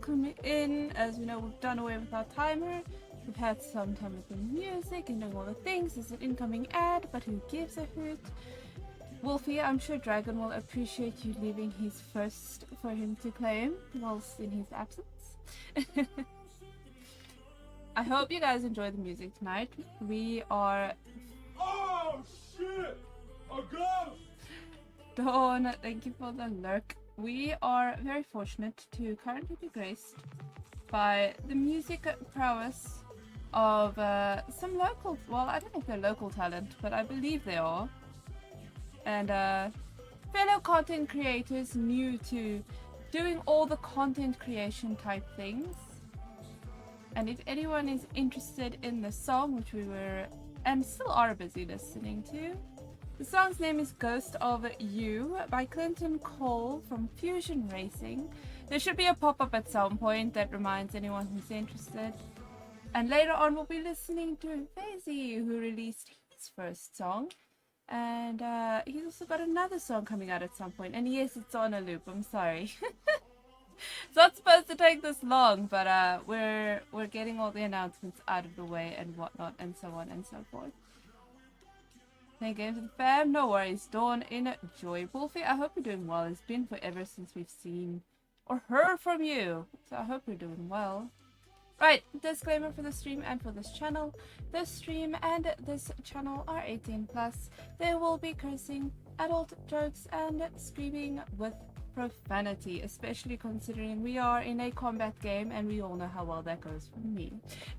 welcome in. As we know, we've done away with our timer. We've had some time with the music and doing all the things. There's an incoming ad, but who gives a hoot? Wolfie, I'm sure Dragon will appreciate you leaving his first for him to claim whilst in his absence. I hope you guys enjoy the music tonight. We are... Oh shit! A ghost! Dawn, thank you for the lurk. We are very fortunate to currently be graced by the music prowess of some local, well, I don't know if they're local talent, but I believe they are. And fellow content creators new to doing all the content creation type things. And if anyone is interested in the song, which we were and still are busy listening to, the song's name is Ghost of You by Clinton Cole from Fusion Racing. There should be a pop-up at some point that reminds anyone who's interested. And later on we'll be listening to Fazy, who released his first song. And he's also got another song coming out at some point. And yes, it's on a loop, I'm sorry. It's not supposed to take this long, but we're getting all the announcements out of the way and whatnot and so on and so forth. Playing games with the fam? No worries. Dawn, enjoy. Wolfie, I hope you're doing well. It's been forever since we've seen or heard from you. So I hope you're doing well. Right, disclaimer for the stream and for this channel. This stream and this channel are 18+. There will be cursing, adult jokes, and screaming with profanity, especially considering we are in a combat game and we all know how well that goes for me.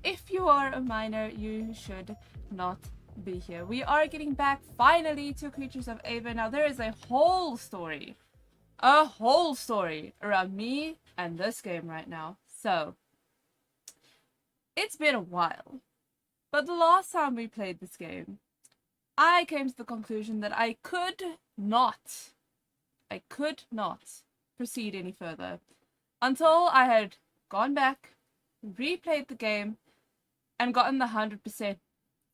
If you are a minor, you should not be here. We are getting back finally to Creatures of Ava. Now there is a whole story around me and this game right now. So it's been a while, but the last time we played this game, I came to the conclusion that I could not proceed any further until I had gone back, replayed the game, and gotten the 100%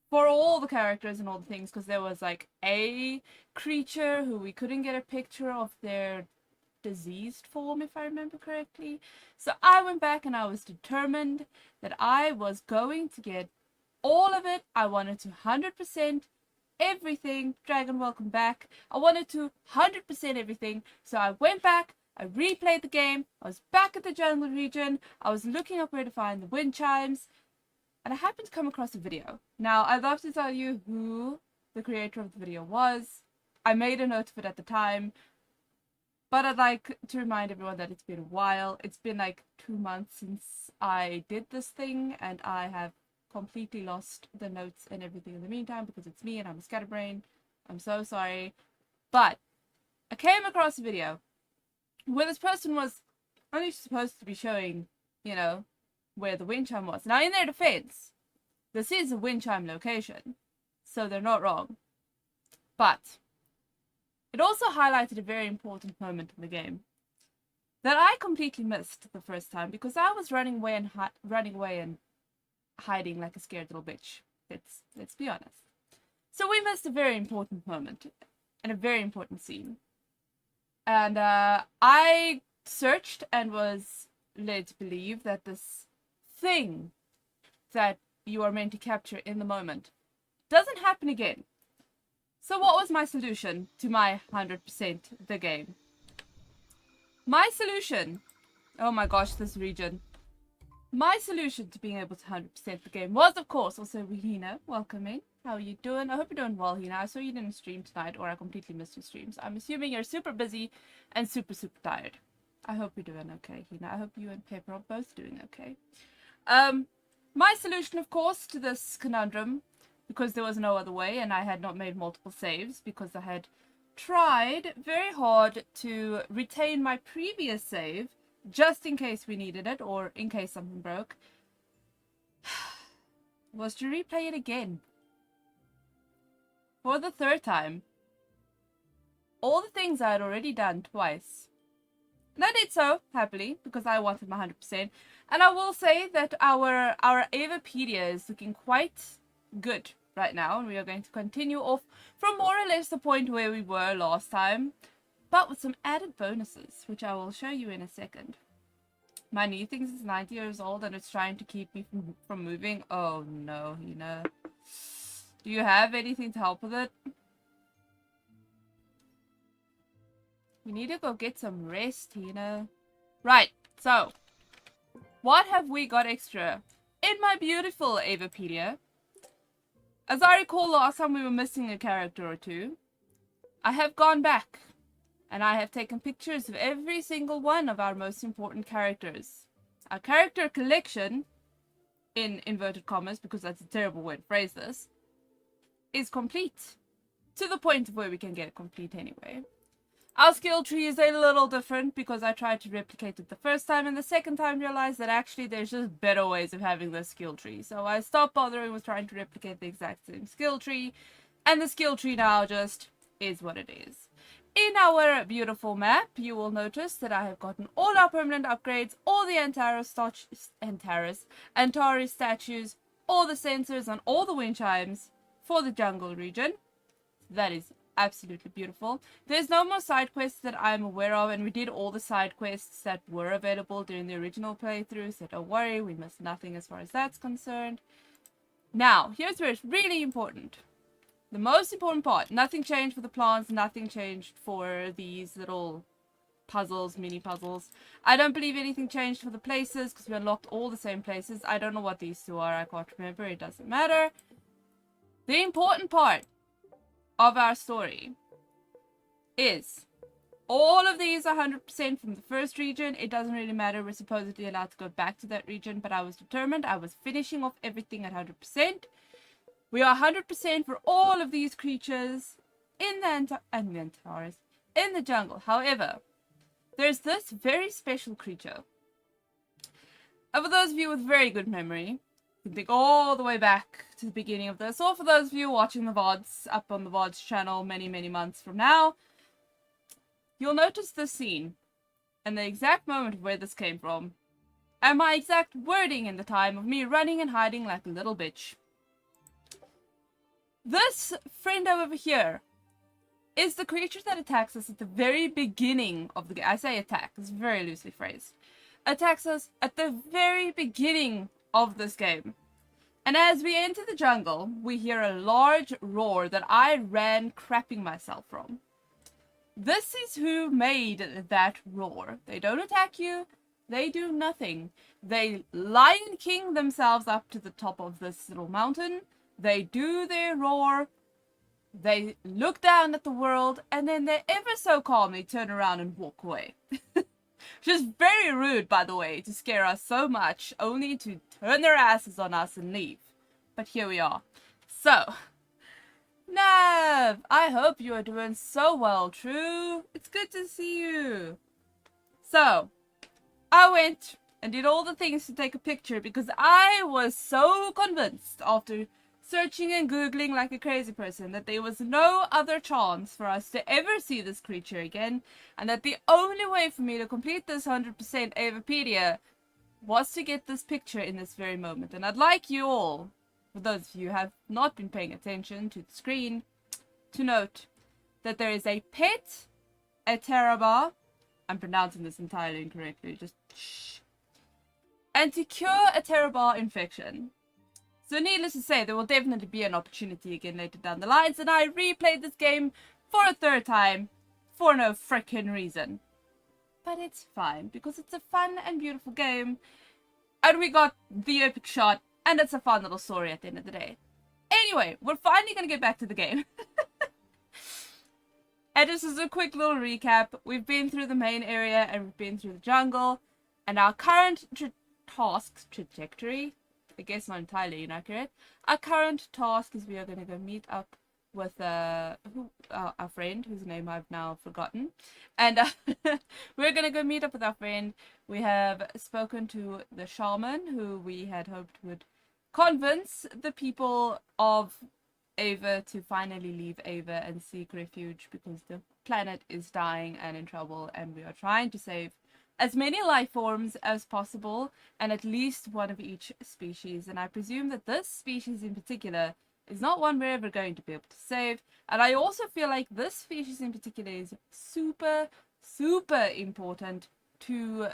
for all the characters and all the things, because there was like a creature who we couldn't get a picture of their diseased form, if I remember correctly. So I went back and I was determined that I was going to get all of it. I wanted to 100% everything. Dragon, welcome back. I wanted to 100% everything. So I went back, I replayed the game, I was back at the jungle region, I was looking up where to find the wind chimes, and I happened to come across a video. Now, I'd love to tell you who the creator of the video was. I made a note of it at the time, but I'd like to remind everyone that it's been a while. It's been like 2 months since I did this thing, and I have completely lost the notes and everything in the meantime because it's me and I'm a scatterbrain. I'm so sorry. But I came across a video where this person was only supposed to be showing, you know, where the wind chime was. Now, in their defense, this is a wind chime location, so they're not wrong. But it also highlighted a very important moment in the game that I completely missed the first time because I was running away and hiding like a scared little bitch. Let's be honest. So we missed a very important moment and a very important scene. And I searched and was led to believe that this thing that you are meant to capture in the moment doesn't happen again. So what was my solution to my 100% the game? My solution, oh my gosh, this region. My solution to being able to 100% the game was, of course, also Hina. Welcome in. How are you doing? I hope you're doing well, Hina. I saw you didn't stream tonight, or I completely missed your streams. I'm assuming you're super busy and super tired. I hope you're doing okay, Hina. I hope you and Pepper are both doing okay. My solution, of course, to this conundrum, because there was no other way, and I had not made multiple saves, because I had tried very hard to retain my previous save, just in case we needed it, or in case something broke, was to replay it again. For the third time. All the things I had already done twice. And I did so, happily, because I wanted my 100%. And I will say that our Avapedia is looking quite good right now, and we are going to continue off from more or less the point where we were last time, but with some added bonuses, which I will show you in a second. My knee thinks it's 90 years old and it's trying to keep me from moving. Oh no, Hina. Do you have anything to help with it? We need to go get some rest, Hina. Right, so. What have we got extra? In my beautiful Avapedia, as I recall last time we were missing a character or two, I have gone back and I have taken pictures of every single one of our most important characters. Our character collection, in inverted commas, because that's a terrible way to phrase this, is complete. To the point of where we can get it complete anyway. Our skill tree is a little different because I tried to replicate it the first time, and the second time realized that actually there's just better ways of having this skill tree. So I stopped bothering with trying to replicate the exact same skill tree, and the skill tree now just is what it is. In our beautiful map, you will notice that I have gotten all our permanent upgrades, all the Antares statues, all the sensors, and all the wind chimes for the jungle region. That is absolutely beautiful. There's no more side quests that I'm aware of, and we did all the side quests that were available during the original playthrough, so don't worry, we missed nothing as far as that's concerned. Now, here's where it's really important. The most important part, nothing changed for the plants, nothing changed for these little puzzles, mini puzzles. I don't believe anything changed for the places, because we unlocked all the same places. I don't know what these two are, I can't remember, it doesn't matter. The important part of our story is all of these are 100% from the first region. It doesn't really matter, we're supposedly allowed to go back to that region, but I was determined. I was finishing off everything at 100%. We are 100% for all of these creatures in the Antares, in the jungle. However, there's this very special creature. And for those of you with very good memory, you can think all the way back to the beginning of this, or for those of you watching the VODs up on the VODs channel many, many months from now, you'll notice this scene and the exact moment of where this came from, and my exact wording in the time of me running and hiding like a little bitch. This friend over here is the creature that attacks us at the very beginning of the game. I say attack, it's very loosely phrased. Attacks us at the very beginning of this game. And as we enter the jungle, we hear a large roar that I ran crapping myself from. This is who made that roar. They don't attack you, they do nothing. They Lion King themselves up to the top of this little mountain. They do their roar, they look down at the world, and then they ever so calmly turn around and walk away. Which is very rude, by the way, to scare us so much, only to turn their asses on us and leave. But here we are. So, Nav, I hope you are doing so well, True. It's good to see you. So, I went and did all the things to take a picture because I was so convinced after searching and googling like a crazy person that there was no other chance for us to ever see this creature again, and that the only way for me to complete this 100% Avapedia was to get this picture in this very moment. And I'd like you all, for those of you who have not been paying attention to the screen, to note that there is a pet Atarabar, I'm pronouncing this entirely incorrectly, just shh, and to cure a Atarabar infection. So needless to say, there will definitely be an opportunity again later down the lines, and I replayed this game for a third time for no frickin' reason. But it's fine, because it's a fun and beautiful game, and we got the epic shot, and it's a fun little story at the end of the day. Anyway, we're finally gonna get back to the game. And just as a quick little recap, we've been through the main area, and we've been through the jungle, and our current trajectory, I guess not entirely inaccurate. Our current task is we are going to go meet up with our friend, whose name I've now forgotten. And we're going to go meet up with our friend. We have spoken to the shaman, who we had hoped would convince the people of Ava to finally leave Ava and seek refuge, because the planet is dying and in trouble, and we are trying to save as many life forms as possible, and at least one of each species. And I presume that this species in particular is not one we're ever going to be able to save. And I also feel like this species in particular is super, super important to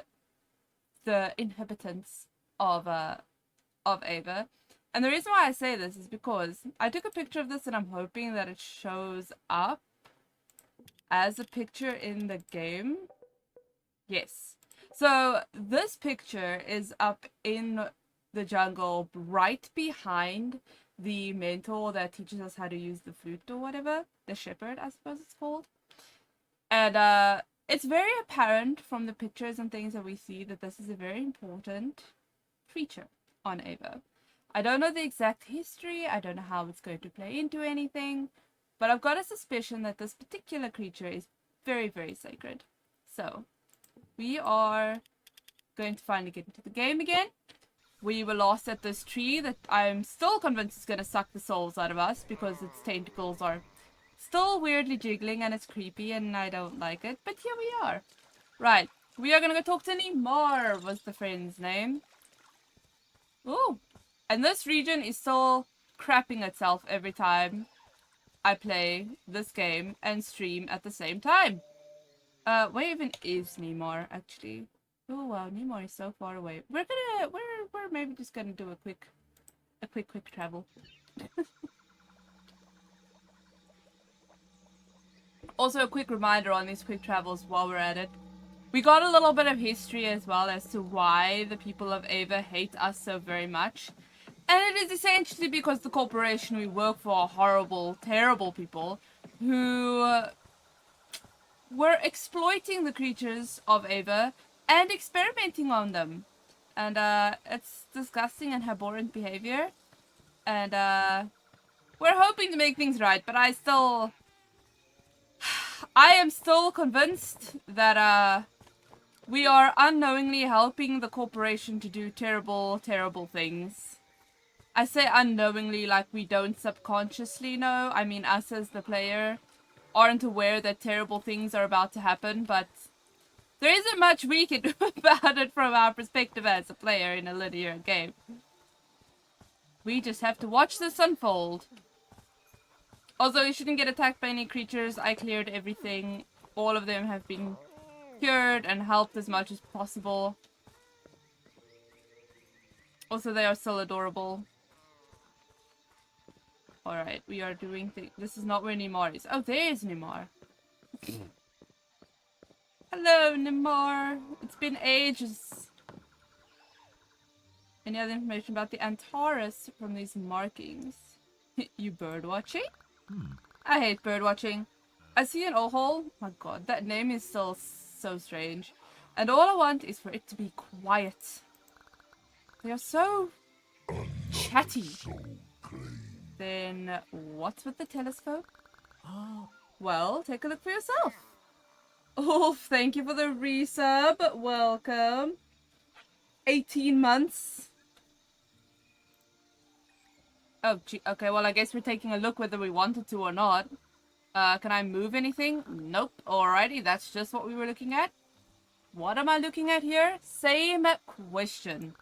the inhabitants of Ava. And the reason why I say this is because I took a picture of this and I'm hoping that it shows up as a picture in the game. Yes. So this picture is up in the jungle right behind the mentor that teaches us how to use the flute or whatever. The shepherd, I suppose it's called. And it's very apparent from the pictures and things that we see that this is a very important creature on Ava. I don't know the exact history, I don't know how it's going to play into anything, but I've got a suspicion that this particular creature is very, very sacred. So, we are going to finally get into the game again. We were lost at this tree that I'm still convinced is going to suck the souls out of us because its tentacles are still weirdly jiggling and it's creepy and I don't like it. But here we are. Right. We are going to go talk to Neymar, was the friend's name. Ooh. And this region is still crapping itself every time I play this game and stream at the same time. Where even is Neymar, actually? Oh wow, Neymar is so far away. We're maybe just gonna do a quick travel. Also, a quick reminder on these quick travels while we're at it. We got a little bit of history as well as to why the people of Ava hate us so very much. And it is essentially because the corporation we work for are horrible, terrible people who were exploiting the creatures of Ava and experimenting on them. And it's disgusting and abhorrent behavior. And we're hoping to make things right, but I am still convinced that we are unknowingly helping the corporation to do terrible, terrible things. I say unknowingly like we don't subconsciously know. I mean, us as the player aren't aware that terrible things are about to happen, but there isn't much we can do about it from our perspective as a player in a linear game. We just have to watch this unfold. Also, you shouldn't get attacked by any creatures. I cleared everything. All of them have been cured and helped as much as possible. Also, they are still adorable. Alright, we are doing things. This is not where Neymar is. Oh, there's Neymar. Hello, Neymar. It's been ages. Any other information about the Antares from these markings? You bird watching? I hate bird watching. I see an hole. My god, that name is still so strange. And all I want is for it to be quiet. They are so chatty. Then what's with the telescope? Well, take a look for yourself. Oh, thank you for the resub. Welcome. 18 months. Oh, gee. Okay, well, I guess we're taking a look whether we wanted to or not. Can I move anything? Nope. Alrighty, that's just what we were looking at. What am I looking at here? Same question.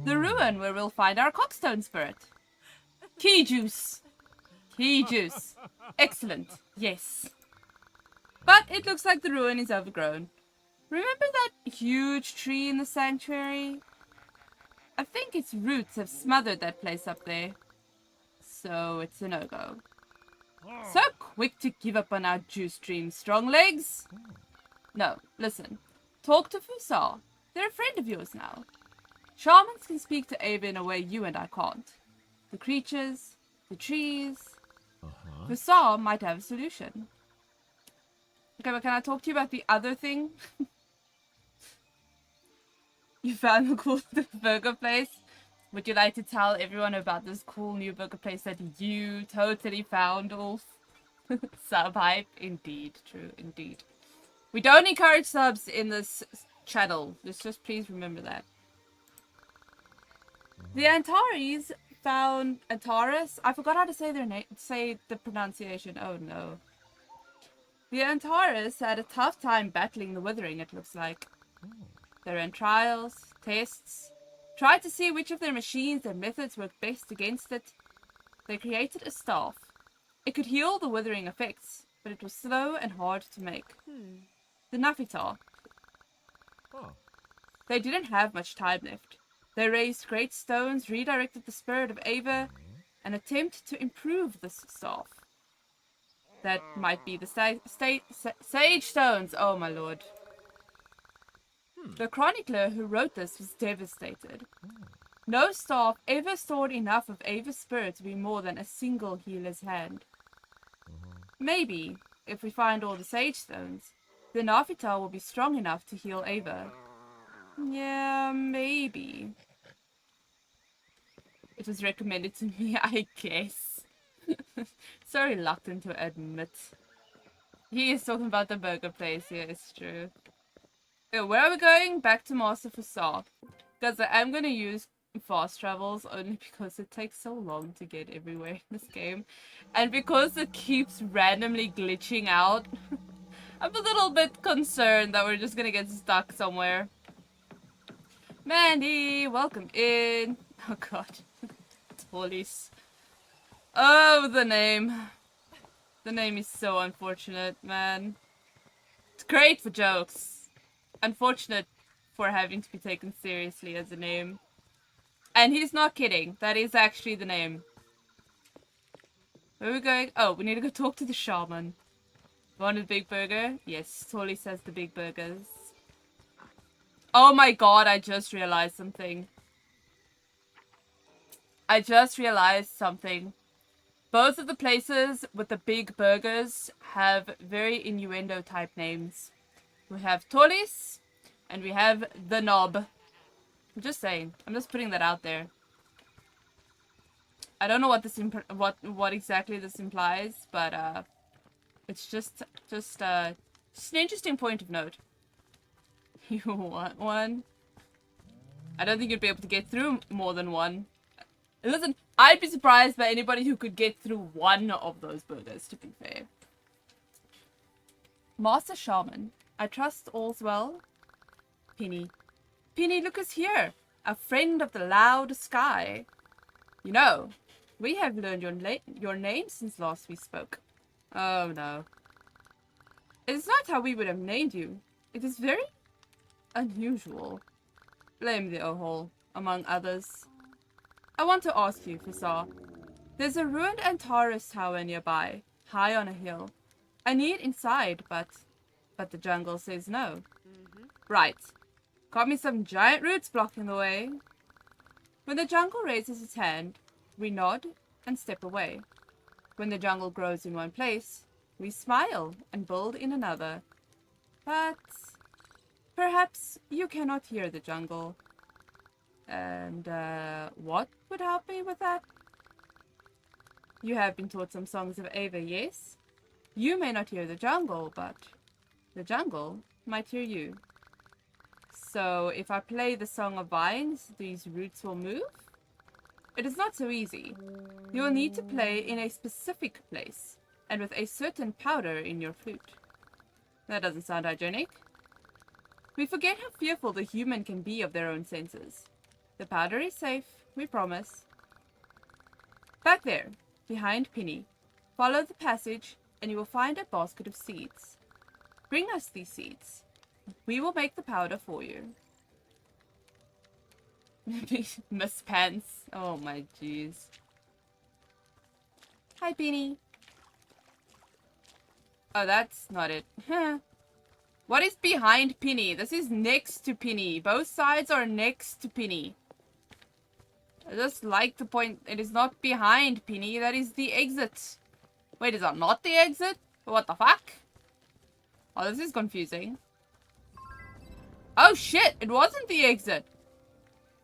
The ruin where we'll find our cockstone spirit. Key juice. Key juice. Excellent. Yes. But it looks like the ruin is overgrown. Remember that huge tree in the sanctuary? I think its roots have smothered that place up there. So it's a no-go. So quick to give up on our juice dreams, strong legs? No, listen. Talk to Fusar. They're a friend of yours now. Shamans can speak to Ava in a way you and I can't. The creatures, the trees. Fusar might have a solution. Okay, but can I talk to you about the other thing? You found the cool burger place? Would you like to tell everyone about this cool new burger place that you totally found, Ulf? Sub hype? Indeed, true, indeed. We don't encourage subs in this channel. Just please remember that. The Antares found Antares. I forgot how to say their name. Say the pronunciation. Oh no. The Antares had a tough time battling the Withering. It looks like they ran trials, tests, tried to see which of their machines and methods worked best against it. They created a staff. It could heal the Withering effects, but it was slow and hard to make. The Nafitar. Huh. They didn't have much time left. They raised great stones, redirected the spirit of Ava, and attempted to improve the staff. That might be the sage stones. Oh my lord. The chronicler who wrote this was devastated. No staff ever stored enough of Ava's spirit to be more than a single healer's hand. Maybe, if we find all the sage stones, then Navital will be strong enough to heal Ava. Yeah, maybe. It was recommended to me, I guess. So reluctant to admit. He is talking about the burger place, yeah, it's true. Where are we going? Back to Master Fasar. Because I am going to use fast travels only because it takes so long to get everywhere in this game. And because it keeps randomly glitching out, I'm a little bit concerned that we're just going to get stuck somewhere. Mandy, welcome in. Oh god. Police. Oh, the name. The name is so unfortunate, man. It's great for jokes. Unfortunate for having to be taken seriously as a name. And he's not kidding. That is actually the name. Where are we going? Oh, we need to go talk to the shaman. Wanted big burger? Yes, Tolly says the big burgers. Oh my god, I just realized something. Both of the places with the big burgers have very innuendo type names. We have Tollis and we have the Knob. I'm just saying. I'm just putting that out there. I don't know what this what exactly this implies, but it's just an interesting point of note. You want one? I don't think you'd be able to get through more than one. Listen, I'd be surprised by anybody who could get through one of those burgers, to be fair. Master Shaman, I trust all's well? Penny. Penny, look who's here. A friend of the loud sky. You know, we have learned your name since last we spoke. Oh no. It is not how we would have named you. It is very unusual. Blame the Ohol, among others. I want to ask you, Fasar. There's a ruined Antares tower nearby, high on a hill. I need inside, but the jungle says no. Right. Got me some giant roots blocking the way. When the jungle raises its hand, we nod and step away. When the jungle grows in one place, we smile and build in another. But perhaps you cannot hear the jungle. And what would help me with that? You have been taught some songs of Ava, yes? You may not hear the jungle, but the jungle might hear you. So if I play the Song of Vines, these roots will move? It is not so easy. You will need to play in a specific place, and with a certain powder in your flute. That doesn't sound hygienic. We forget how fearful the human can be of their own senses. The powder is safe, we promise. Back there, behind Penny. Follow the passage, and you will find a basket of seeds. Bring us these seeds. We will make the powder for you. Miss Pants. Oh my jeez. Hi, Penny. Oh, that's not it. What is behind Penny? This is next to Penny. Both sides are next to Penny. I just like to point, it is not behind Penny, that is the exit. Wait, is that not the exit? What the fuck? Oh, this is confusing. Oh shit, it wasn't the exit.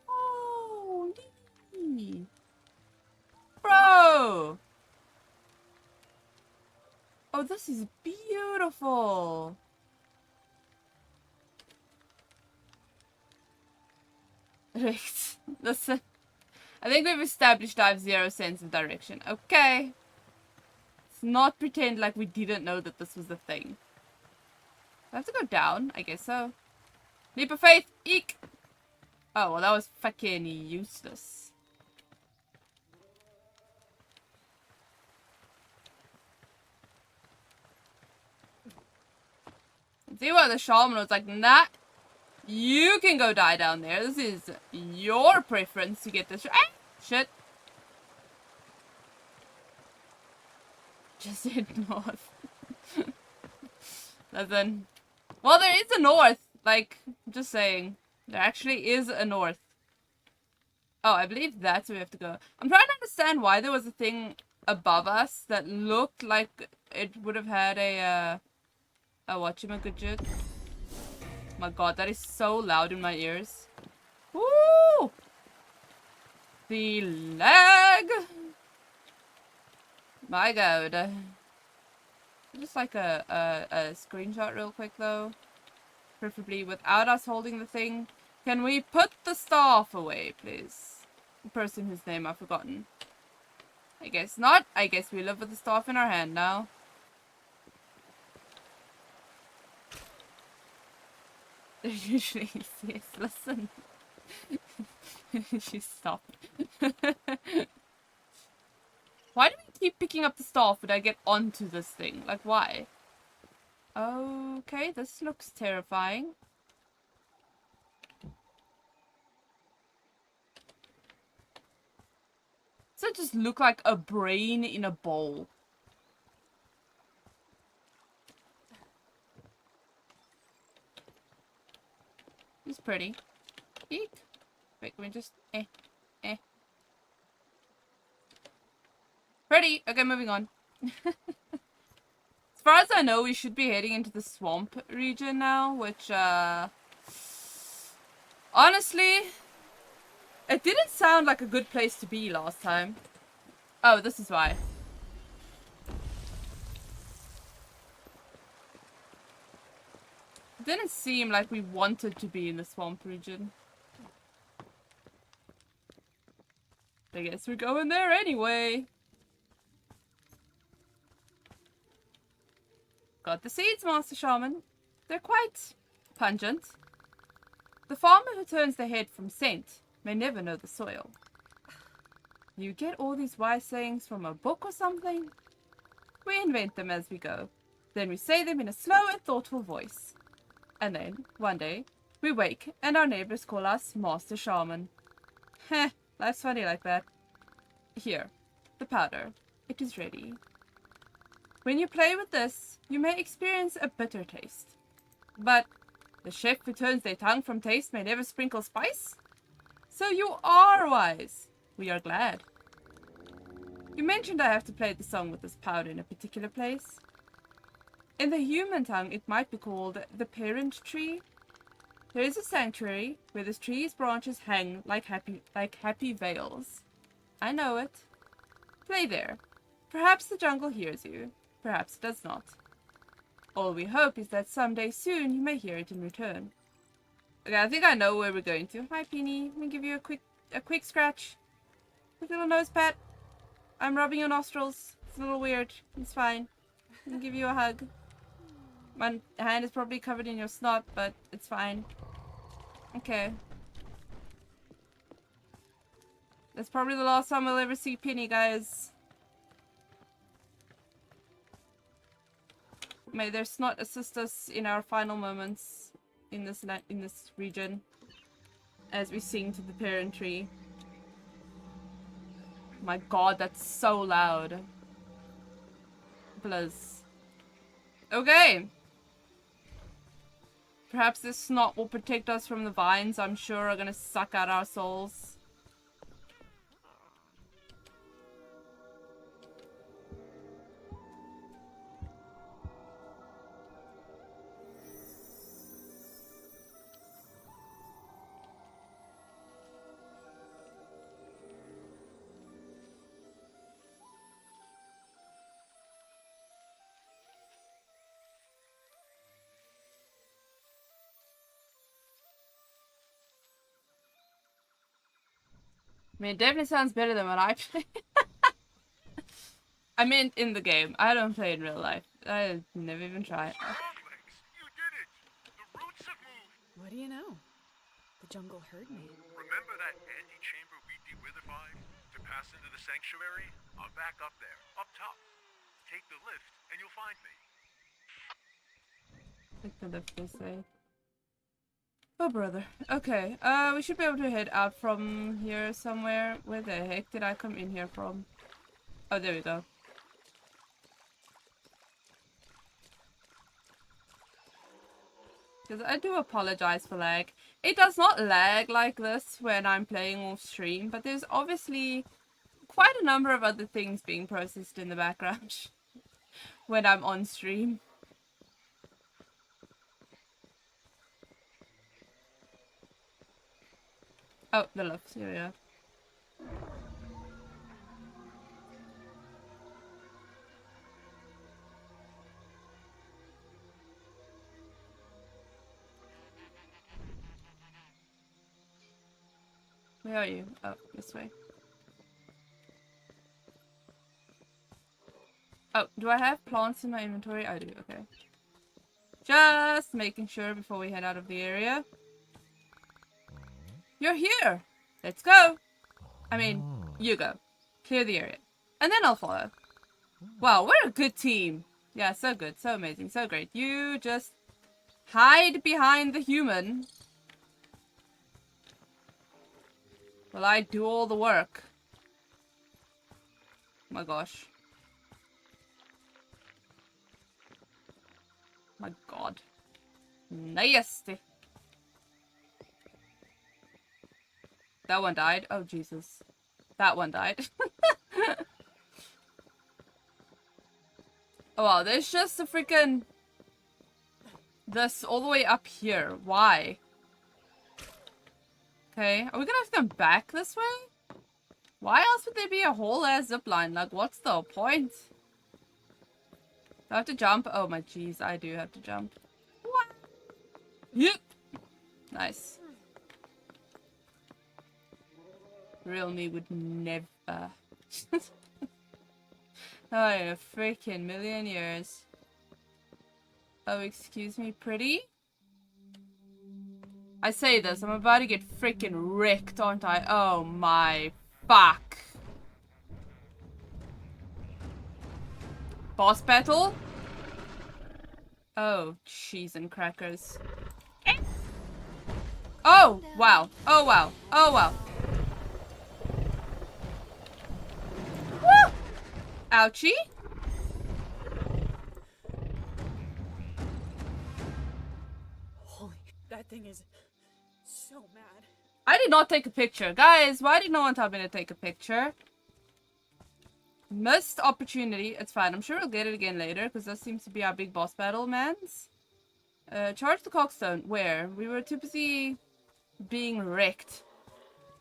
Oh, bro. Oh, this is beautiful. Right, listen. I think we've established I have zero sense of direction. Okay. Let's not pretend like we didn't know that this was a thing. I have to go down? I guess so. Leap of faith! Eek! Oh, well that was fucking useless. See what the shaman was like, nah. You can go die down there. This is your preference to get this. Ah! Shit. Just head north. Listen. Well, there is a north. Like, just saying. There actually is a north. Oh, I believe that's where we have to go. I'm trying to understand why there was a thing above us that looked like it would have had a whatchamacallit. My god, that is so loud in my ears. Woo! The lag! My god. Just like a screenshot real quick though. Preferably without us holding the thing. Can we put the staff away, please? The person whose name I've forgotten. I guess not. I guess we live with the staff in our hand now. They're usually yes, listen. She stopped. Why do we keep picking up the staff when I get onto this thing? Like, why? Okay, this looks terrifying. Does it just look like a brain in a bowl? It's pretty. Eek. Wait, can we just... Pretty! Okay, moving on. As far as I know, we should be heading into the swamp region now, which, honestly, it didn't sound like a good place to be last time. Oh, this is why. It didn't seem like we wanted to be in the swamp region. I guess we're going there anyway. Got the seeds, Master Shaman. They're quite pungent. The farmer who turns their head from scent may never know the soil. You get all these wise sayings from a book or something? We invent them as we go. Then we say them in a slow and thoughtful voice. And then, one day, we wake and our neighbors call us Master Shaman. Heh, life's funny like that. Here, the powder. It is ready. When you play with this, you may experience a bitter taste. But the chef who turns their tongue from taste may never sprinkle spice? So you are wise. We are glad. You mentioned I have to play the song with this powder in a particular place. In the human tongue, it might be called the parent tree. There is a sanctuary where this tree's branches hang like happy veils. I know it. Play there. Perhaps the jungle hears you. Perhaps it does not. All we hope is that someday soon you may hear it in return. Okay, I think I know where we're going to. Hi, Peony. Let me give you a quick scratch. Quick little nose pat. I'm rubbing your nostrils. It's a little weird. It's fine. I'll give you a hug. My hand is probably covered in your snot, but it's fine. Okay. That's probably the last time we'll ever see Penny, guys. May their snot assist us in our final moments in this region as we sing to the parent tree. My god, that's so loud. Blizz. Okay. Perhaps this snot will protect us from the vines I'm sure are gonna suck out our souls. I mean, it definitely sounds better than what I play. I meant in the game. I don't play in real life. I never even try. You did it! The roots have moved! What do you know? The jungle heard me. Remember that antechamber we de-withered? To pass into the sanctuary? I'm back up there, up top. Take the lift, and you'll find me. Take the lift this way. Oh, brother. Okay, we should be able to head out from here somewhere. Where the heck did I come in here from? Oh, there we go. Because I do apologize for lag. It does not lag like this when I'm playing off stream, but there's obviously quite a number of other things being processed in the background when I'm on stream. Oh, the lifts, here we are. Where are you? Oh, this way. Oh, do I have plants in my inventory? I do, okay. Just making sure before we head out of the area. You're here! Let's go! I mean, you go. Clear the area. And then I'll follow. Wow, we're a good team. Yeah, so good, so amazing, so great. You just hide behind the human while I do all the work. Oh my gosh. My god. Nasty. That one died. Oh, Jesus. That one died. Oh, wow. There's just a freaking... this all the way up here. Why? Okay. Are we gonna have to come back this way? Why else would there be a whole ass zipline? Like, what's the point? Do I have to jump? Oh, my jeez. I do have to jump. What? Yep. Nice. Real me would never. Oh, in a freaking million years. Oh, excuse me, pretty? I say this, I'm about to get freaking wrecked, aren't I? Oh my fuck. Boss battle? Oh, cheese and crackers. Oh, wow. Oh, wow. Oh, wow. Woo! Ouchie. Holy, that thing is so mad. I did not take a picture. Guys, why did no one tell me to take a picture? Missed opportunity. It's fine. I'm sure we'll get it again later because that seems to be our big boss battle, mans. Charge the cockstone. Where? We were too busy being wrecked.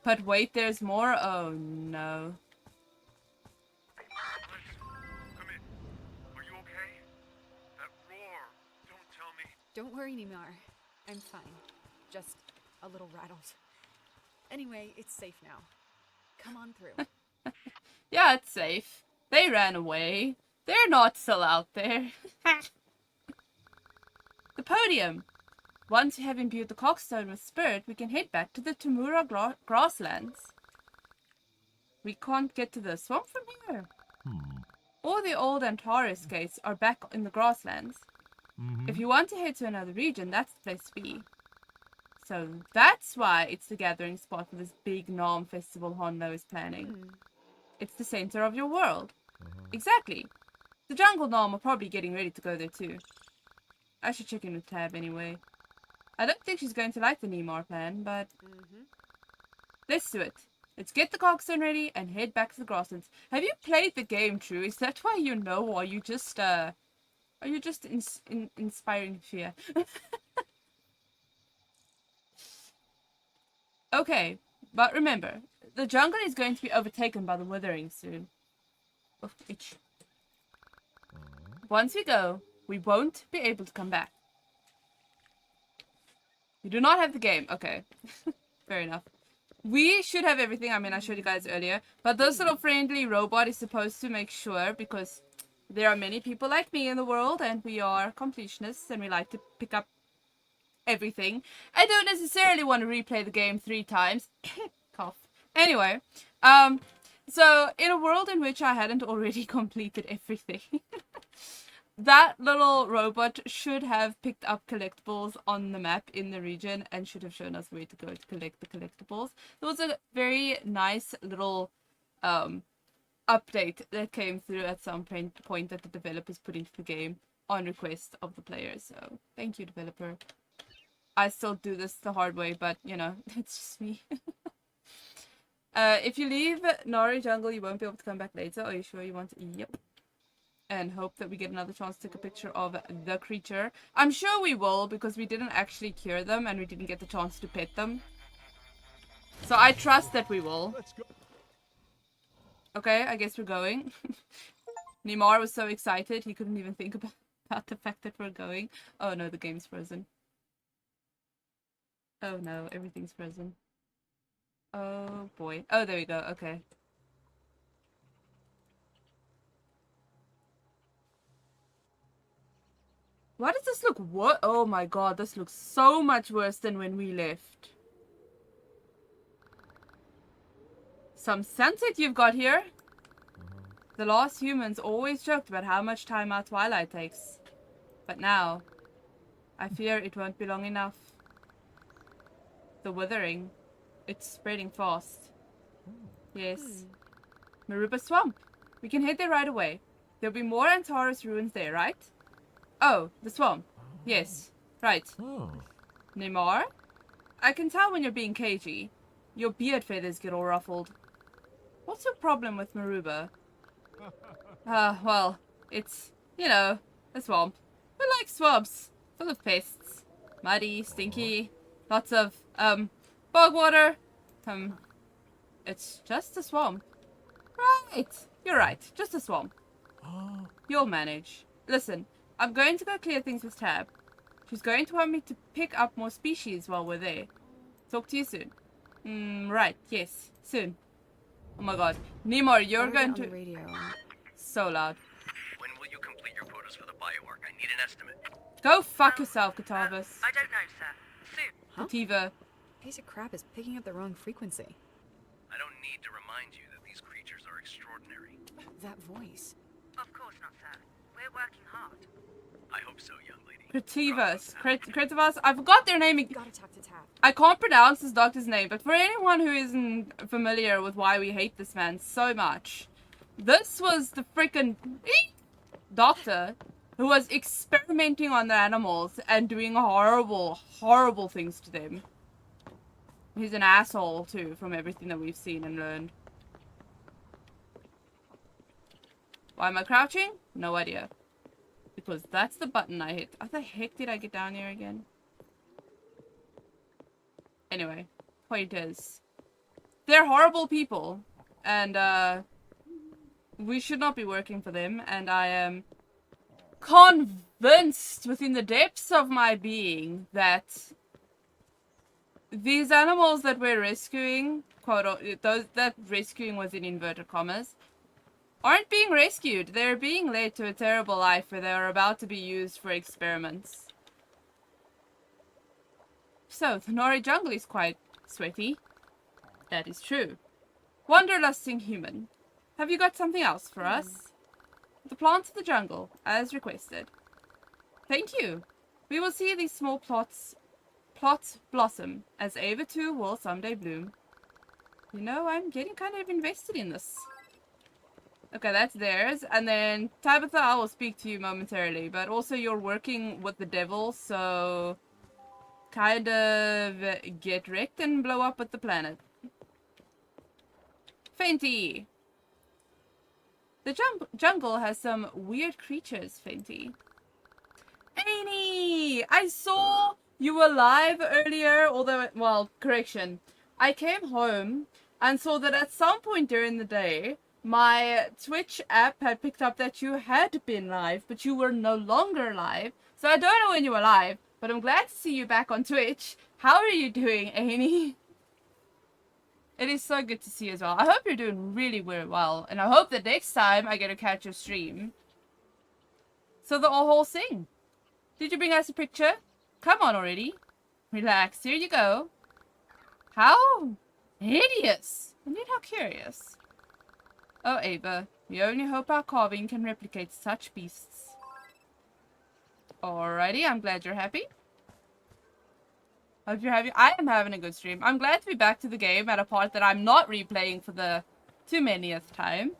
But wait, there's more? Oh, no. Come in. Are you okay? That roar. Don't tell me. Don't worry, Nimar. I'm fine. Just a little rattled. Anyway, it's safe now. Come on through. Yeah, it's safe. They ran away. They're not still out there. The podium. Once we have imbued the cockstone with spirit, we can head back to the Tamura Grasslands. We can't get to the swamp from here. All the old Antares gates are back in the Grasslands. If you want to head to another region, that's the place to be. So that's why it's the gathering spot for this big Nam festival Hondo is planning. It's the center of your world. Exactly. The jungle Nam are probably getting ready to go there too. I should check in with Tab anyway. I don't think she's going to like the Nimar plan, but... let's do it. Let's get the cockstone ready and head back to the Grasslands. Have you played the game, True? Is that why you know, or are you just, inspiring fear? Okay, but remember, the jungle is going to be overtaken by the Withering soon. Oh, itch. Once we go, we won't be able to come back. You do not have the game. Okay. Fair enough. We should have everything. I mean, I showed you guys earlier. But this little friendly robot is supposed to make sure, because there are many people like me in the world, and we are completionists, and we like to pick up everything. I don't necessarily want to replay the game 3 times. Cough. Anyway, so in a world in which I hadn't already completed everything, that little robot should have picked up collectibles on the map in the region and should have shown us where to go to collect the collectibles. There was a very nice little update that came through at some point that the developers put into the game on request of the players. So thank you, developer. I still do this the hard way, but you know, it's just me. If you leave Nari Jungle, you won't be able to come back later. Are you sure you want to? Yep. And hope that we get another chance to take a picture of the creature. I'm sure we will, because we didn't actually cure them and we didn't get the chance to pet them. So I trust that we will. Okay, I guess we're going. Neymar was so excited, he couldn't even think about the fact that we're going. Oh no, the game's frozen. Oh no, everything's frozen. Oh boy. Oh, there we go. Okay. Why does this look what? Oh my god, this looks so much worse than when we left. Some sunset you've got here. The last humans always joked about how much time our twilight takes. But now, I fear it won't be long enough. The Withering. It's spreading fast. Yes. Maruba Swamp. We can head there right away. There'll be more Antares ruins there, right? Oh, the swamp. Yes. Right. Neymar? I can tell when you're being cagey. Your beard feathers get all ruffled. What's your problem with Maruba? Well, it's, you know, a swamp. We like swamps. Full of pests. Muddy, stinky, lots of, bog water. It's just a swamp. Right. You're right. Just a swamp. You'll manage. Listen, I'm going to go clear things with Tab. She's going to want me to pick up more species while we're there. Talk to you soon. Right. Yes. Soon. Oh my god. Neymar, you're going to... Radio. So loud. When will you complete your quotas for the bioarc? I need an estimate. Go fuck yourself, Katavas. I don't know, sir. Soon. Kativa. Piece of crap is picking up the wrong frequency. I don't need to remind you that these creatures are extraordinary. That voice. Of course not, sir. We're working hard. I hope so, young lady. Krativas. Krativas. I forgot their name. Gotta talk to Tab. I can't pronounce this doctor's name, but for anyone who isn't familiar with why we hate this man so much, this was the freaking doctor who was experimenting on the animals and doing horrible, horrible things to them. He's an asshole, too, from everything that we've seen and learned. Why am I crouching? No idea. Because that's the button I hit. How the heck did I get down here again? Anyway, point is, they're horrible people. And, we should not be working for them. And I am convinced within the depths of my being that these animals that we're rescuing, that rescuing was in inverted commas, aren't being rescued. They're being led to a terrible life where they are about to be used for experiments. So, the Nori jungle is quite sweaty. That is true. Wanderlusting human. Have you got something else for us? The plants of the jungle, as requested. Thank you. We will see these small plots blossom, as Ava too will someday bloom. You know, I'm getting kind of invested in this. Okay, that's theirs. And then, Tabitha, I will speak to you momentarily. But also, you're working with the devil, so... kind of get wrecked and blow up with the planet. Fenty! The jungle has some weird creatures, Fenty. Annie! I saw you were live earlier, although, well, correction. I came home and saw that at some point during the day, my Twitch app had picked up that you had been live, but you were no longer live. So I don't know when you were live, but I'm glad to see you back on Twitch. How are you doing, Annie? It is so good to see you as well. I hope you're doing really well, and I hope that next time I get to catch your stream. So the whole thing. Did you bring us a picture? Come on already. Relax, here you go. How hideous. And yet how curious. Oh, Ava, we only hope our carving can replicate such beasts. Alrighty, I'm glad you're happy. Hope you're happy. I am having a good stream. I'm glad to be back to the game at a part that I'm not replaying for the too manyth time.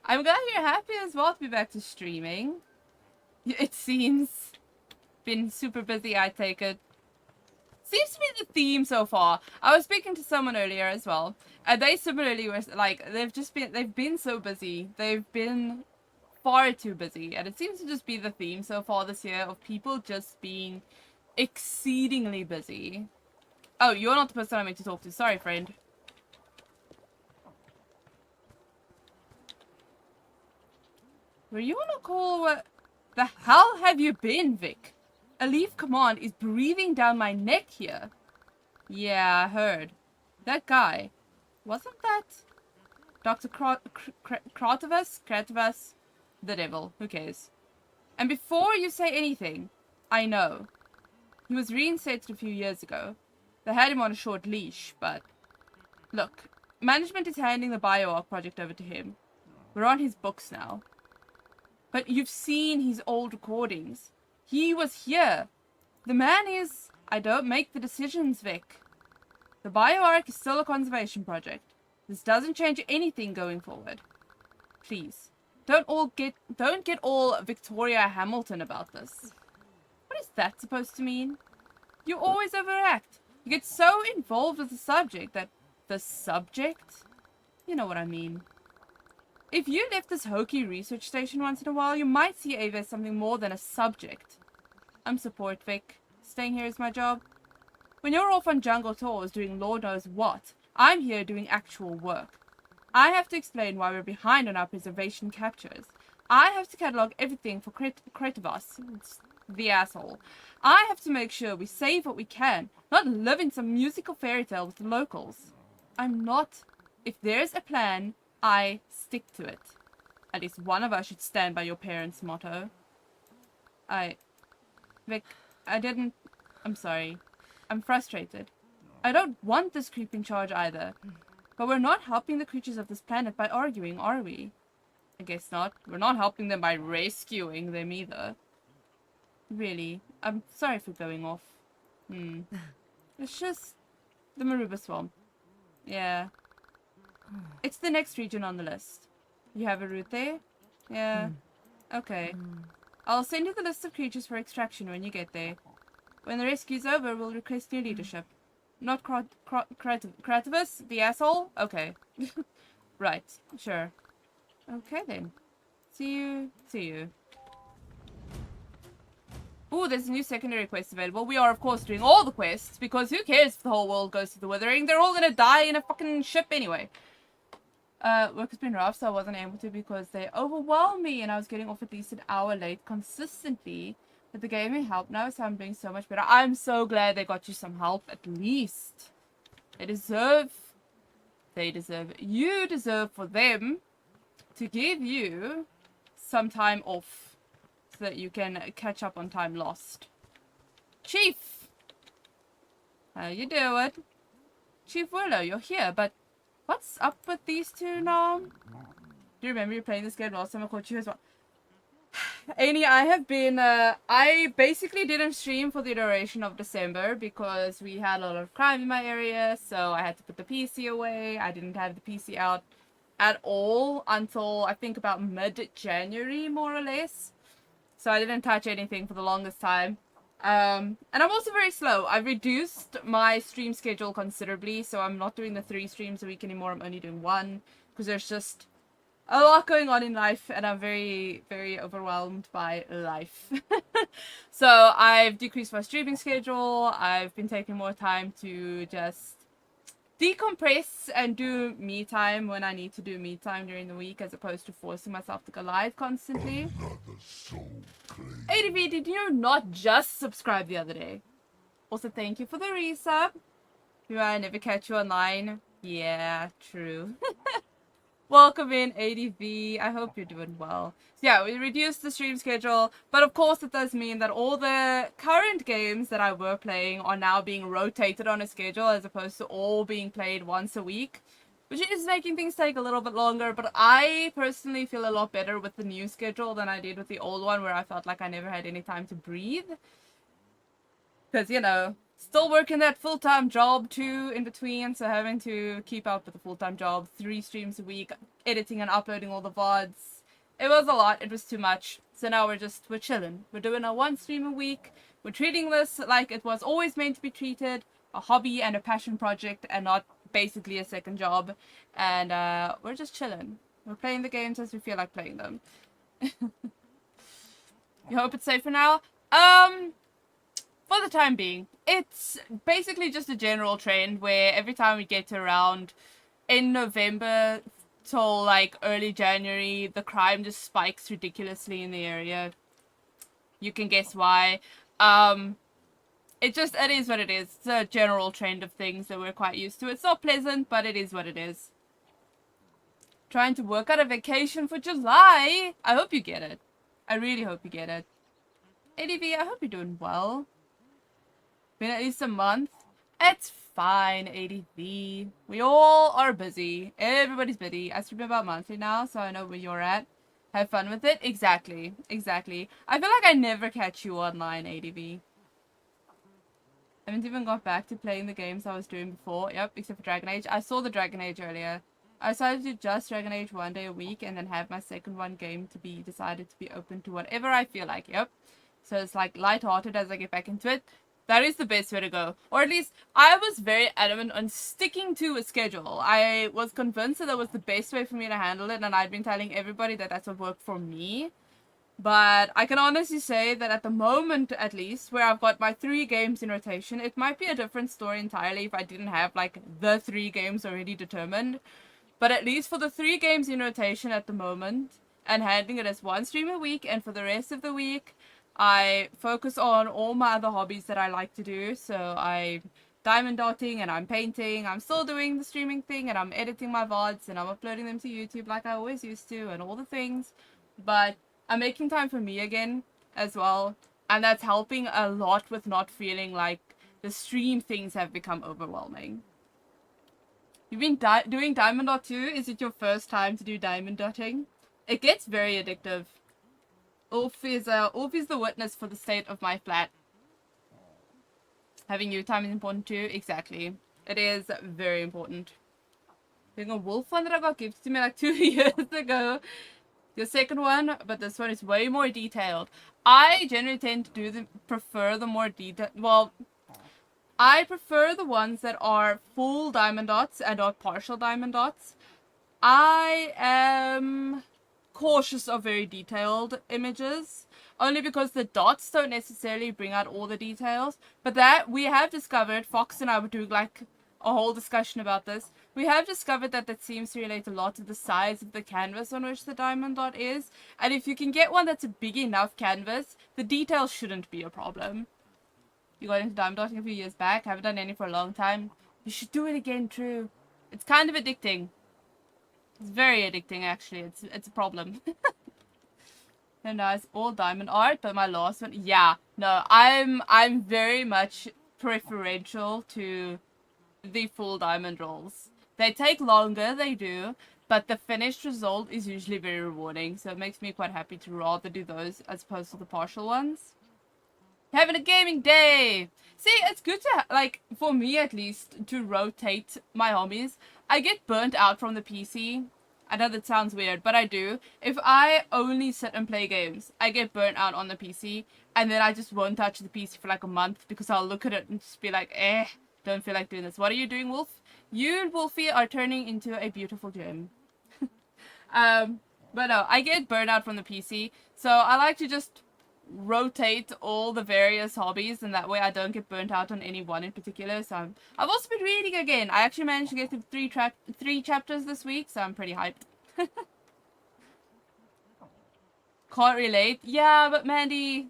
I'm glad you're happy as well to be back to streaming. It seems been super busy, I take it. Seems to be the theme so far. I was speaking to someone earlier as well, and they similarly were like, they've been so busy. They've been far too busy, and it seems to just be the theme so far this year of people just being exceedingly busy. Oh, you're not the person I meant to talk to. Sorry, friend. Were you on a call? What the hell have you been, Vic? A leaf command is breathing down my neck here. Yeah, I heard. That guy. Wasn't that Dr. Kratovus? The devil. Who cares? And before you say anything, I know. He was reinstated a few years ago. They had him on a short leash, but... Look, management is handing the BioArc project over to him. We're on his books now. But you've seen his old recordings. He was here. The man is... I don't make the decisions, Vic. The BioArc is still a conservation project. This doesn't change anything going forward. Please, don't get all Victoria Hamilton about this. What is that supposed to mean? You always overact. You get so involved with the subject that... The subject? You know what I mean. If you left this hokey research station once in a while, you might see Ava as something more than a subject. I'm support, Vic. Staying here is my job. When you're off on jungle tours doing Lord knows what, I'm here doing actual work. I have to explain why we're behind on our preservation captures. I have to catalogue everything for Kratovus, the asshole. I have to make sure we save what we can, not live in some musical fairy tale with the locals. I'm not... If there's a plan, I stick to it. At least one of us should stand by your parents' motto. Vic, I didn't... I'm sorry. I'm frustrated. I don't want this creep in charge either. But we're not helping the creatures of this planet by arguing, are we? I guess not. We're not helping them by rescuing them either. Really, I'm sorry for going off. It's just the Maruba Swamp. Yeah. It's the next region on the list. You have a route there? Yeah. Okay. I'll send you the list of creatures for extraction when you get there. When the rescue's over, we'll request new leadership. Not Kratovus, the asshole? Okay. Right. Sure. Okay then. See you. Ooh, there's a new secondary quest available. We are, of course, doing all the quests, because who cares if the whole world goes to the Withering? They're all gonna die in a fucking ship anyway. Work has been rough, so I wasn't able to because they overwhelmed me, and I was getting off at least an hour late consistently. But they gave me help now, so I'm doing so much better. I'm so glad they got you some help, at least. They deserve it. You deserve for them to give you some time off so that you can catch up on time lost. Chief! How you doing? Chief Willow, you're here, but what's up with these two now? Do you remember you playing this game last time I caught you as well? Annie, I have been, I basically didn't stream for the duration of December because we had a lot of crime in my area, so I had to put the PC away. I didn't have the PC out at all until I think about mid-January, more or less. So I didn't touch anything for the longest time. And I'm also very slow. I've reduced my stream schedule considerably, so I'm not doing the 3 streams a week anymore. I'm only doing 1 because there's just a lot going on in life, and I'm very, very overwhelmed by life. So I've decreased my streaming schedule. I've been taking more time to just decompress and do me time when I need to do me time during the week, as opposed to forcing myself to go live constantly. ADV, did you not just subscribe the other day? Also, thank you for the resub. Do I never catch you online? Yeah, true. Welcome in, ADV. I hope you're doing well. So yeah, we reduced the stream schedule, but of course it does mean that all the current games that I were playing are now being rotated on a schedule as opposed to all being played once a week. which is making things take a little bit longer, but I personally feel a lot better with the new schedule than I did with the old one, where I felt like I never had any time to breathe. Because, you know, still working that full-time job too in between, so having to keep up with the full-time job, 3 streams a week, editing and uploading all the VODs. It was a lot, it was too much. So now we're chilling. We're doing a 1 stream a week. We're treating this like it was always meant to be treated, a hobby and a passion project, and not basically a second job. And we're just chilling. We're playing the games as we feel like playing them. You hope it's safe for now? For the time being, it's basically just a general trend where every time we get to around in November till like early January, the crime just spikes ridiculously in the area. You can guess why. It is what it is. It's a general trend of things that we're quite used to. It's not pleasant, but it is what it is. Trying to work out a vacation for July. I hope you get it. I really hope you get it. ADV, I hope you're doing well. Been at least a month. It's fine, ADV. We all are busy. Everybody's busy. I stream about monthly now, so I know where you're at. Have fun with it. Exactly. Exactly. I feel like I never catch you online, ADV. I haven't even got back to playing the games I was doing before. Yep, except for Dragon Age. I saw the Dragon Age earlier. I decided to do just Dragon Age 1 day a week and then have my second one game to be decided to be open to whatever I feel like. Yep. So it's like light-hearted as I get back into it. That is the best way to go. Or at least, I was very adamant on sticking to a schedule. I was convinced that was the best way for me to handle it, and I'd been telling everybody that that's what worked for me. But I can honestly say that at the moment, at least, where I've got my 3 games in rotation, it might be a different story entirely if I didn't have, like, the 3 games already determined. But at least for the 3 games in rotation at the moment, and handling it as 1 stream a week, and for the rest of the week, I focus on all my other hobbies that I like to do. So I'm diamond dotting and I'm painting. I'm still doing the streaming thing and I'm editing my VODs and I'm uploading them to YouTube like I always used to and all the things. But I'm making time for me again as well. And that's helping a lot with not feeling like the stream things have become overwhelming. You've been doing diamond dot too? Is it your first time to do diamond dotting? It gets very addictive. Ulf is the witness for the state of my flat. Having you time is important too. Exactly. It is very important. Doing a wolf one that I got gifted to me like 2 years ago. The second one, but this one is way more detailed. I generally tend to prefer the more detailed. Well, I prefer the ones that are full diamond dots and not partial diamond dots. I am cautious of very detailed images, only because the dots don't necessarily bring out all the details. But that we have discovered, Fox and I were doing like a whole discussion about this. We have discovered that seems to relate a lot to the size of the canvas on which the diamond dot is. And if you can get one that's a big enough canvas, the details shouldn't be a problem. You got into diamond dotting a few years back. Haven't done any for a long time. You should do it again, True. It's kind of addicting. It's very addicting, actually. It's a problem. And now it's all diamond art, but my last one, yeah, no, I'm very much preferential to the full diamond rolls. They take longer, they do, but the finished result is usually very rewarding, so it makes me quite happy to rather do those as opposed to the partial ones. Having a gaming day! See, it's good to, like, for me at least, to rotate my hobbies. I get burnt out from the PC. I know that sounds weird, but I do. If I only sit and play games, I get burnt out on the PC, and then I just won't touch the PC for like a month because I'll look at it and just be like, don't feel like doing this. What are you doing, Wolf? You, Wolfie, are turning into a beautiful gem. But no, I get burnt out from the PC, so I like to just rotate all the various hobbies, and that way I don't get burnt out on any one in particular. So I've also been reading again. I actually managed to get through three chapters this week, so I'm pretty hyped. Can't relate. Yeah, but Mandy,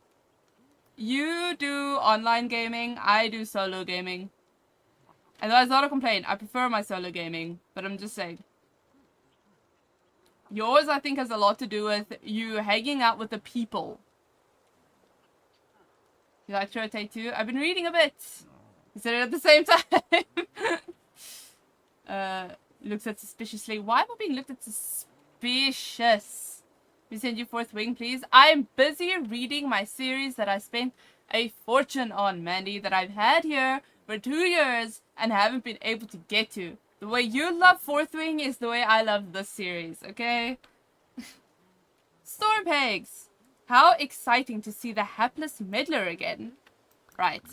you do online gaming, I do solo gaming. And that's not a complaint. I prefer my solo gaming, but I'm just saying. Yours, I think, has a lot to do with you hanging out with the people. You like to rotate too? I've been reading a bit. You said it at the same time. Looks at suspiciously. Why am I being looked at suspicious? We send you forth wing, please. I'm busy reading my series that I spent a fortune on, Mandy, that I've had here for 2 years and haven't been able to get to. The way you love Fourth Wing is the way I love this series, okay? Storm Pegs! How exciting to see the hapless meddler again. Right.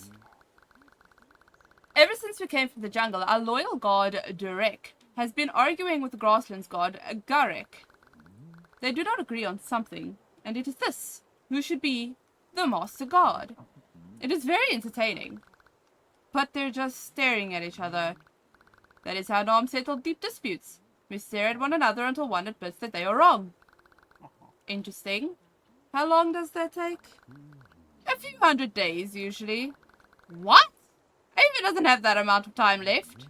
Ever since we came from the jungle, our loyal god, Durek, has been arguing with the Grasslands god, Garek. They do not agree on something, and it is this, who should be the master god. It is very entertaining. But they're just staring at each other. That is how Nom settled deep disputes. We stare at one another until one admits that they are wrong. Interesting. How long does that take? A few 100 days, usually. What? Ava doesn't have that amount of time left.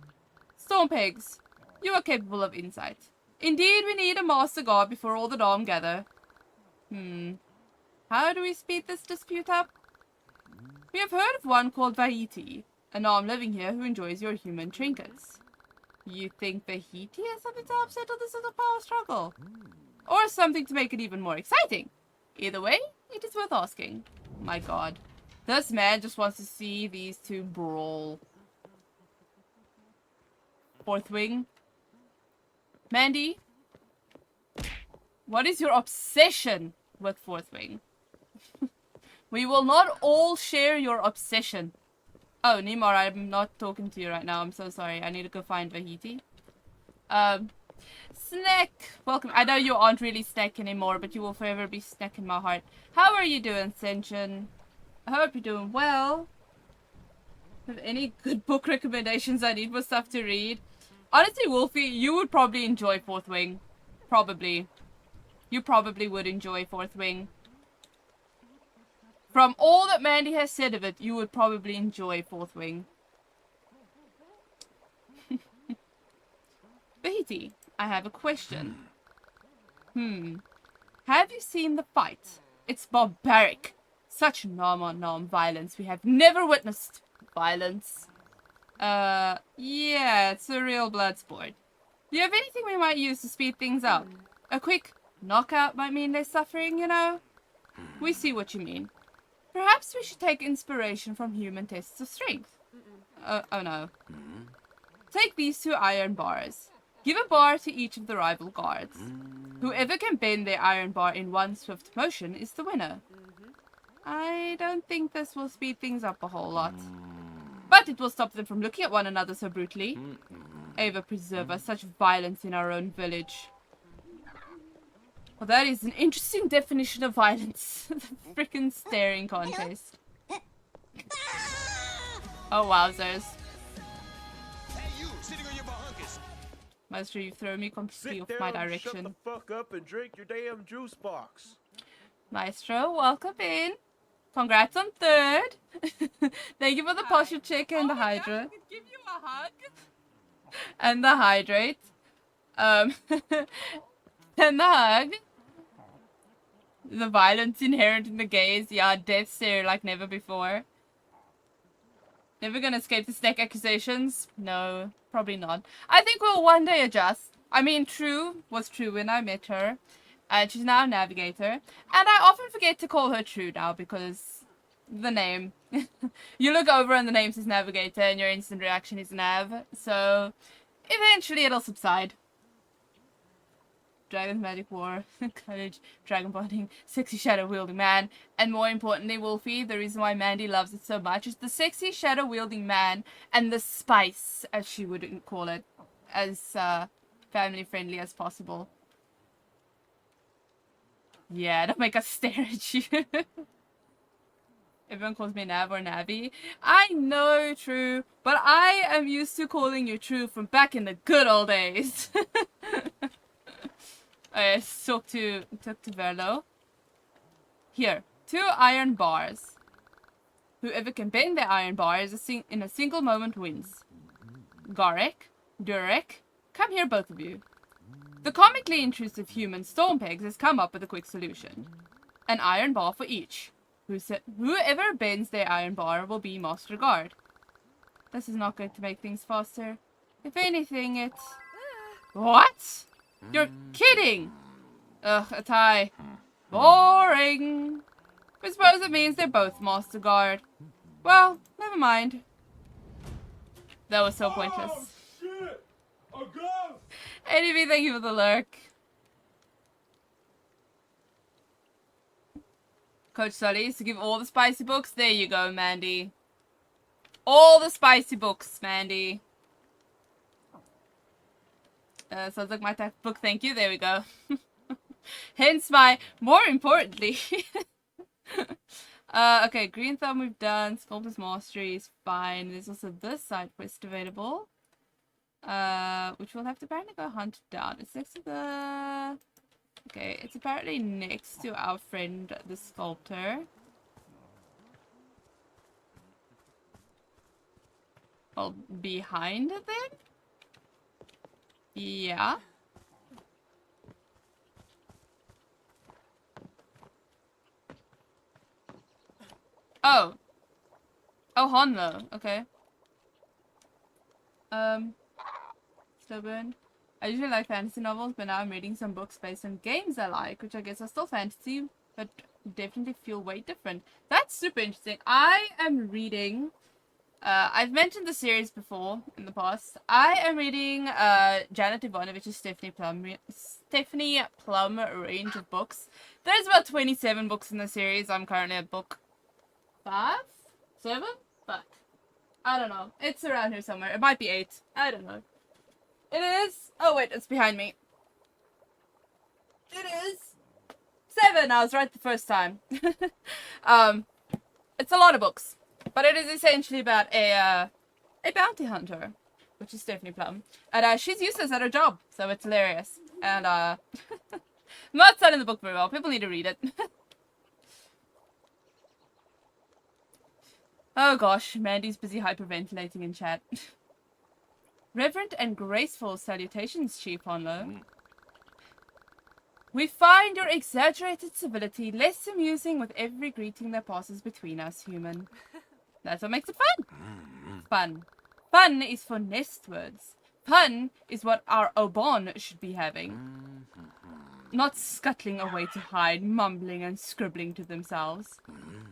Stormpegs, you are capable of insight. Indeed, we need a master god before all the Dom gather. How do we speed this dispute up? We have heard of one called Vahiti, a Nom living here who enjoys your human trinkets. You think Vahiti has something to help settle this little power struggle? Or something to make it even more exciting? Either way, it is worth asking. My god. This man just wants to see these two brawl. Fourth Wing. Mandy, what is your obsession with Fourth Wing? We will not all share your obsession. Oh, Nimar, I'm not talking to you right now. I'm so sorry. I need to go find Vahiti. Snack, welcome. I know you aren't really Snack anymore, but you will forever be Snack in my heart. How are you doing, Senshin? I hope you're doing well. Have any good book recommendations I need for stuff to read? Honestly, Wolfie, you would probably enjoy Fourth Wing. Probably. You probably would enjoy Fourth Wing. From all that Mandy has said of it, you would probably enjoy Fourth Wing. Bahiti, I have a question. Have you seen the fight? It's barbaric. Such nom-on-nom violence. We have never witnessed violence. Yeah, it's a real blood sport. Do you have anything we might use to speed things up? A quick knockout might mean less suffering, you know? We see what you mean. Perhaps we should take inspiration from human tests of strength. Oh no. Take these 2 iron bars. Give a bar to each of the rival guards. Whoever can bend their iron bar in one swift motion is the winner. I don't think this will speed things up a whole lot. But it will stop them from looking at one another so brutally. Ava preserve us, such violence in our own village. Well, that is an interesting definition of violence. The frickin' staring contest. Oh, wowzers. Hey, you, sitting on your bahunkus. Master, you throw me completely off Sit my down, direction. shut the fuck up and drink your damn juice box. Maestro, welcome in. Congrats on 3rd. Thank you for the posture check and the hydrate. Give you a hug. And the hydrate. And the hug. The violence inherent in the gaze. Yeah, death stare like never before. Never gonna escape the Snack accusations? No, probably not. I think we'll one day adjust. I mean, True was True when I met her. And she's now a Navigator. And I often forget to call her True now because the name. You look over and the name says Navigator and your instant reaction is Nav. So, eventually it'll subside. Dragon's Magic War, Courage, Dragon Bonding, Sexy Shadow Wielding Man, and more importantly, Wolfie, the reason why Mandy loves it so much is the Sexy Shadow Wielding Man and the spice, as she would call it, as family friendly as possible. Yeah, don't make us stare at you. Everyone calls me Nav or Navi. I know, True, but I am used to calling you True from back in the good old days. Talk to Verlo. Here, 2 iron bars. Whoever can bend their iron bar in a single moment wins. Garek, Durek, come here, both of you. The comically intrusive human Stormpegs has come up with a quick solution. An iron bar for each. Whoever bends their iron bar will be Master Guard. This is not going to make things faster. If anything, it... What? You're kidding! Ugh, a tie. Boring. I suppose it means they're both Master Guard. Well, never mind. That was so pointless. Oh, shit! A ghost! ADV, thank you for the lurk. Coach Sully's to give all the spicy books. There you go, Mandy. All the spicy books, Mandy. Sounds like my type of book. Thank you. There we go. Hence my, more importantly. Okay, Green Thumb we've done. Sculptor's Mastery is fine. There's also this side quest available. Which we'll have to apparently go hunt down. It's next to the... Okay, it's apparently next to our friend, the sculptor. Well, behind it then? Yeah. Oh. Oh, Honlo. Okay. Stubborn. I usually like fantasy novels, but now I'm reading some books based on games I like, which I guess are still fantasy, but definitely feel way different. That's super interesting. I am reading... I've mentioned the series before in the past. I am reading Janet Ivanovich's Stephanie Plum range of books. There's about 27 books in the series. I'm currently at book 5? 7? But I don't know. It's around here somewhere. It might be 8. I don't know. It is... Oh wait, it's behind me. It is 7. I was right the first time. It's a lot of books. But it is essentially about a bounty hunter, which is Stephanie Plum. And she's useless at her job, so it's hilarious. And I'm not selling the book very well. People need to read it. Oh gosh, Mandy's busy hyperventilating in chat. Reverent and graceful salutations, Chief Honlo. We find your exaggerated civility less amusing with every greeting that passes between us, human. That's what makes it fun. Fun. Fun is for nest words. Fun is what our Oban should be having. Not scuttling away to hide, mumbling and scribbling to themselves.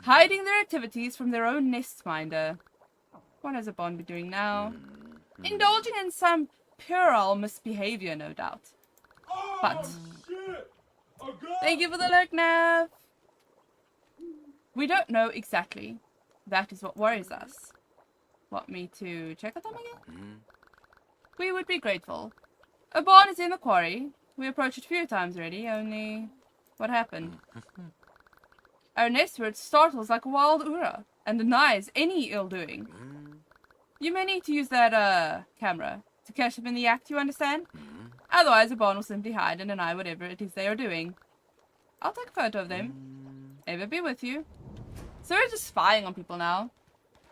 Hiding their activities from their own nest minder. What has Oban been doing now? Indulging in some puerile misbehavior, no doubt. But... Thank you for the lurk, Nav! We don't know exactly. That is what worries us. Want me to check on them again? We would be grateful. A barn is in the quarry. We approached it a few times already, only... What happened? Our nestward startles like a wild Ura, and denies any ill-doing. You may need to use that, camera, to catch them in the act, you understand? Otherwise, a barn will simply hide and deny whatever it is they are doing. I'll take a photo of them. Ever be with you. So we're just spying on people now.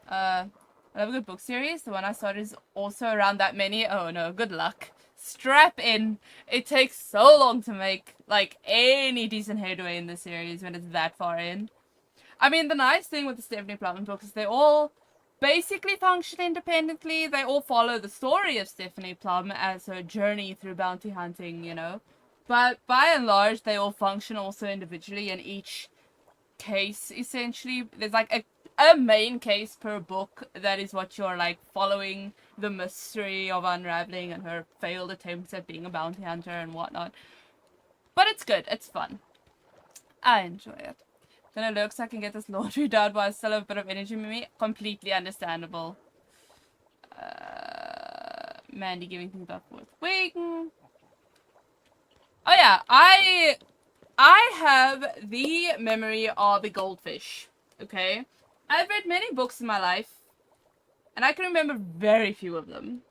I love a good book series. The one I started is also around that many. Oh no, good luck. Strap in. It takes so long to make, like, any decent headway in the series when it's that far in. I mean, the nice thing with the Stephanie Plum books is they all basically function independently. They all follow the story of Stephanie Plum as her journey through bounty hunting, you know. But by and large, they all function also individually, and each case, essentially, there's like a main case per book. That is what you're like following the mystery of unraveling and her failed attempts at being a bounty hunter and whatnot. But it's good, it's fun. I enjoy it. Then it looks like I can get this laundry done while I still have a bit of energy in me. Completely understandable. Mandy giving things up with Wing. Oh yeah, I have the memory of a goldfish, okay? I've read many books in my life, and I can remember very few of them.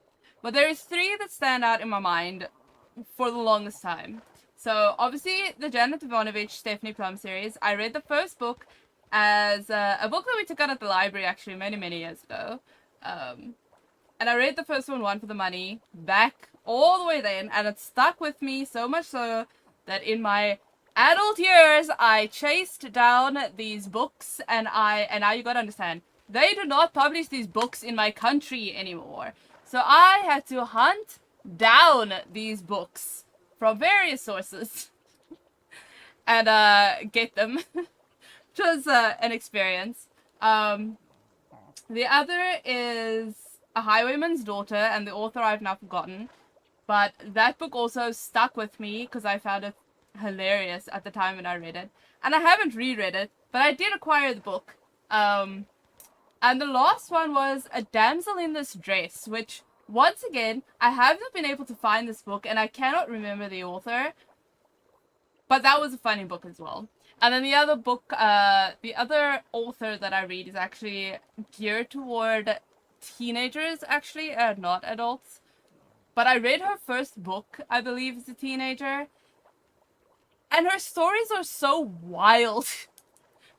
But there is 3 that stand out in my mind for the longest time. So, obviously, the Janet Ivanovich Stephanie Plum series. I read the first book as a book that we took out at the library, actually, many, many years ago. And I read the first one for the money, back all the way then, and it stuck with me so much so that in my adult years, I chased down these books, and now you gotta understand, they do not publish these books in my country anymore. So I had to hunt down these books from various sources and get them, which was an experience. The other is A Highwayman's Daughter, and the author I've now forgotten. But that book also stuck with me because I found it hilarious at the time when I read it. And I haven't reread it, but I did acquire the book. And the last one was A Damsel in Distress, which, once again, I have not been able to find this book, and I cannot remember the author. But that was a funny book as well. And then the other book, the other author that I read is actually geared toward teenagers, actually, not adults. But I read her first book, I believe, as a teenager. And her stories are so wild.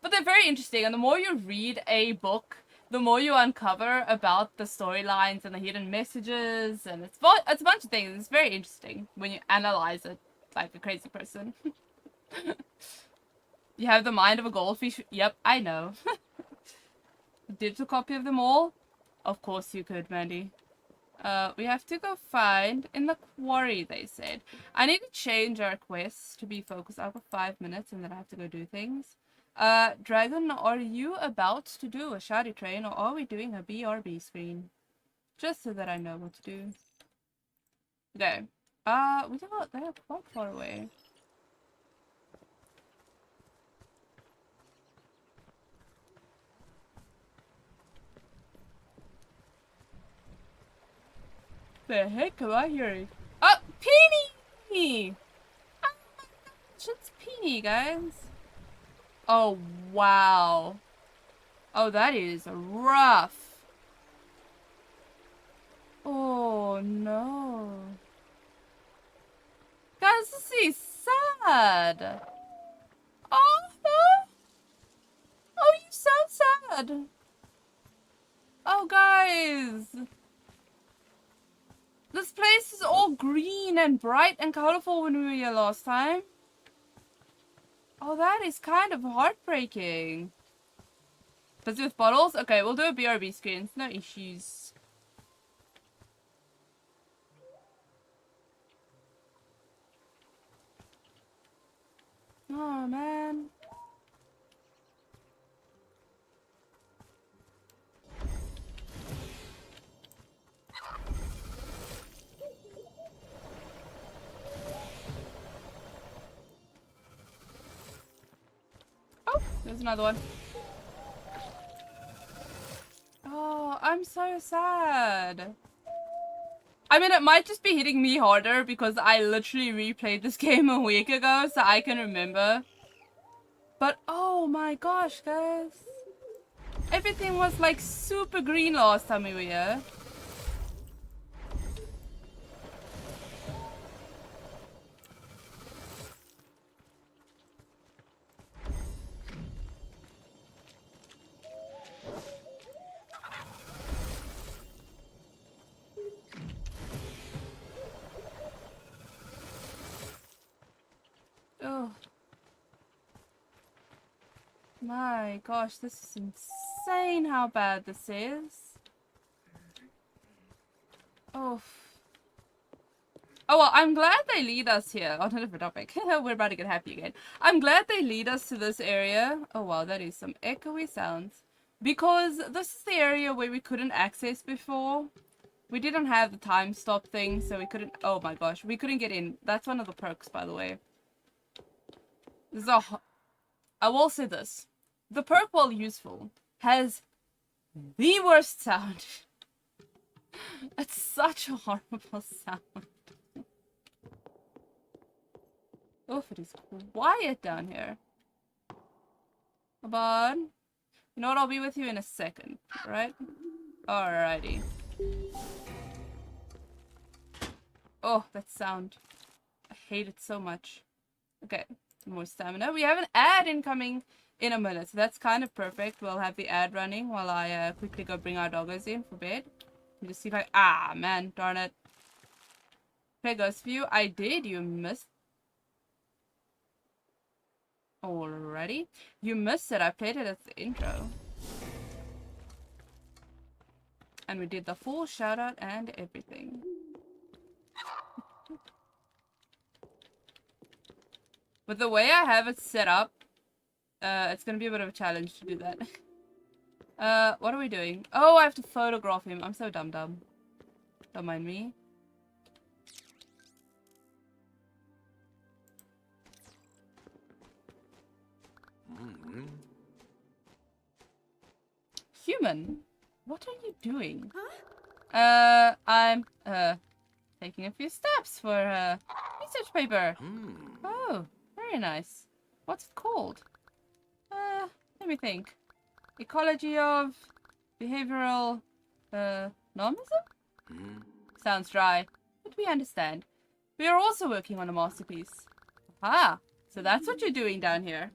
But they're very interesting. And the more you read a book, the more you uncover about the storylines and the hidden messages. And it's a bunch of things. It's very interesting when you analyze it like a crazy person. You have the mind of a goldfish. Yep, I know. Digital copy of them all? Of course you could, Mandy. We have to go find in the quarry, they said. I need to change our quest to be focused. I've got 5 minutes and then I have to go do things. Dragon, are you about to do a shouty train or are we doing a BRB screen? Just so that I know what to do. Okay. They're quite far away. The heck am I hearing? Oh, Peony! Oh my gosh, it's Peony, guys. Oh, wow. Oh, that is rough. Oh, no. Guys, this is sad. Oh, no. Oh, you sound sad. Oh, guys. This place is all green and bright and colorful when we were here last time. Oh, that is kind of heartbreaking. Busy with bottles? Okay, we'll do a BRB screen. No issues. Oh, man. Oh, there's another one. Oh, I'm so sad. I mean, it might just be hitting me harder because I literally replayed this game a week ago, so I can remember. But, oh my gosh, guys. Everything was like super green last time we were here. Oh. My gosh, this is insane how bad this is. Oh. Oh, well, I'm glad they lead us here. On a different topic. We're about to get happy again. I'm glad they lead us to this area. Oh, wow, that is some echoey sounds. Because this is the area where we couldn't access before. We didn't have the time stop thing, so we couldn't... Oh my gosh, we couldn't get in. That's one of the perks, by the way. This is a... I will say this. The perk, while useful, has the worst sound. It's such a horrible sound. Oof, it is quiet down here. Come on. You know what? I'll be with you in a second, right? Alrighty. Oh, that sound. I hate it so much. Okay, more stamina. We have an ad incoming in a minute, so that's kind of perfect. We'll have the ad running while I quickly go bring our doggos in for bed. And just see if I... Ah, man, darn it. Okay, Ghost View, I did. You missed... Alrighty. You missed it. I played it as the intro. And we did the full shout out and everything. But the way I have it set up, it's gonna be a bit of a challenge to do that. What are we doing? Oh, I have to photograph him. I'm so dumb. Don't mind me. Human, what are you doing? Huh? I'm, taking a few steps for, research paper. Oh, very nice. What's it called? Let me think. Ecology of behavioral, normism? Sounds dry, but we understand. We are also working on a masterpiece. Ah, so that's what you're doing down here.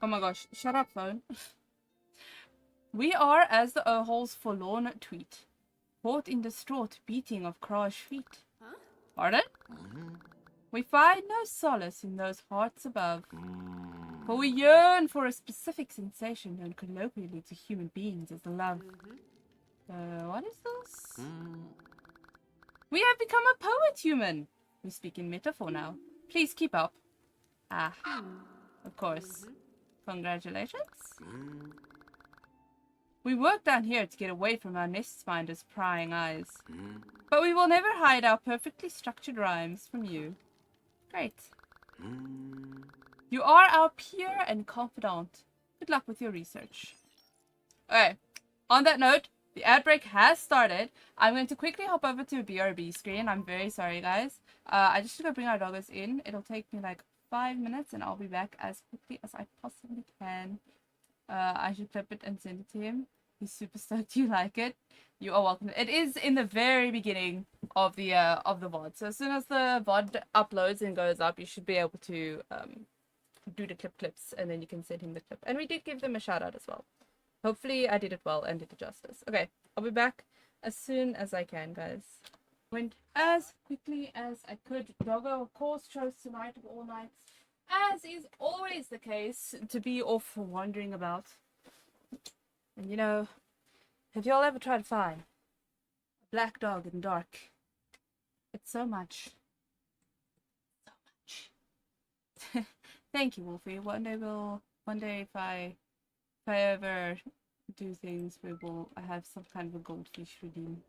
Oh my gosh, shut up, phone. We are as the Earl's forlorn tweet, caught in distraught beating of Krah's feet. Huh? Pardon? We find no solace in those hearts above, for we yearn for a specific sensation known colloquially to human beings as love. What is this? We have become a poet, human. We speak in metaphor now. Please keep up. Ah, of course. Congratulations. We work down here to get away from our nest finders' prying eyes. But we will never hide our perfectly structured rhymes from you. Great. You are our peer and confidant. Good luck with your research. Okay, on that note, the ad break has started. I'm going to quickly hop over to a BRB screen. I'm very sorry, guys. I just gotta bring our doggers in. It'll take me like 5 minutes and I'll be back as quickly as I possibly can. I should clip it and send it to him. He's super stoked you like it. You are welcome. It is in the very beginning of the VOD. So as soon as the VOD uploads and goes up, you should be able to do the clips and then you can send him the clip. And we did give them a shout out as well. Hopefully I did it well and did it justice. Okay, I'll be back as soon as I can, guys. Went as quickly as I could. Doggo, of course, chose tonight of all nights, as is always the case, to be off wandering about. And you know, have y'all ever tried to find a black dog in the dark? It's so much. So much. Thank you, Wolfie. One day if I ever do things, I have some kind of a goldfish redeem.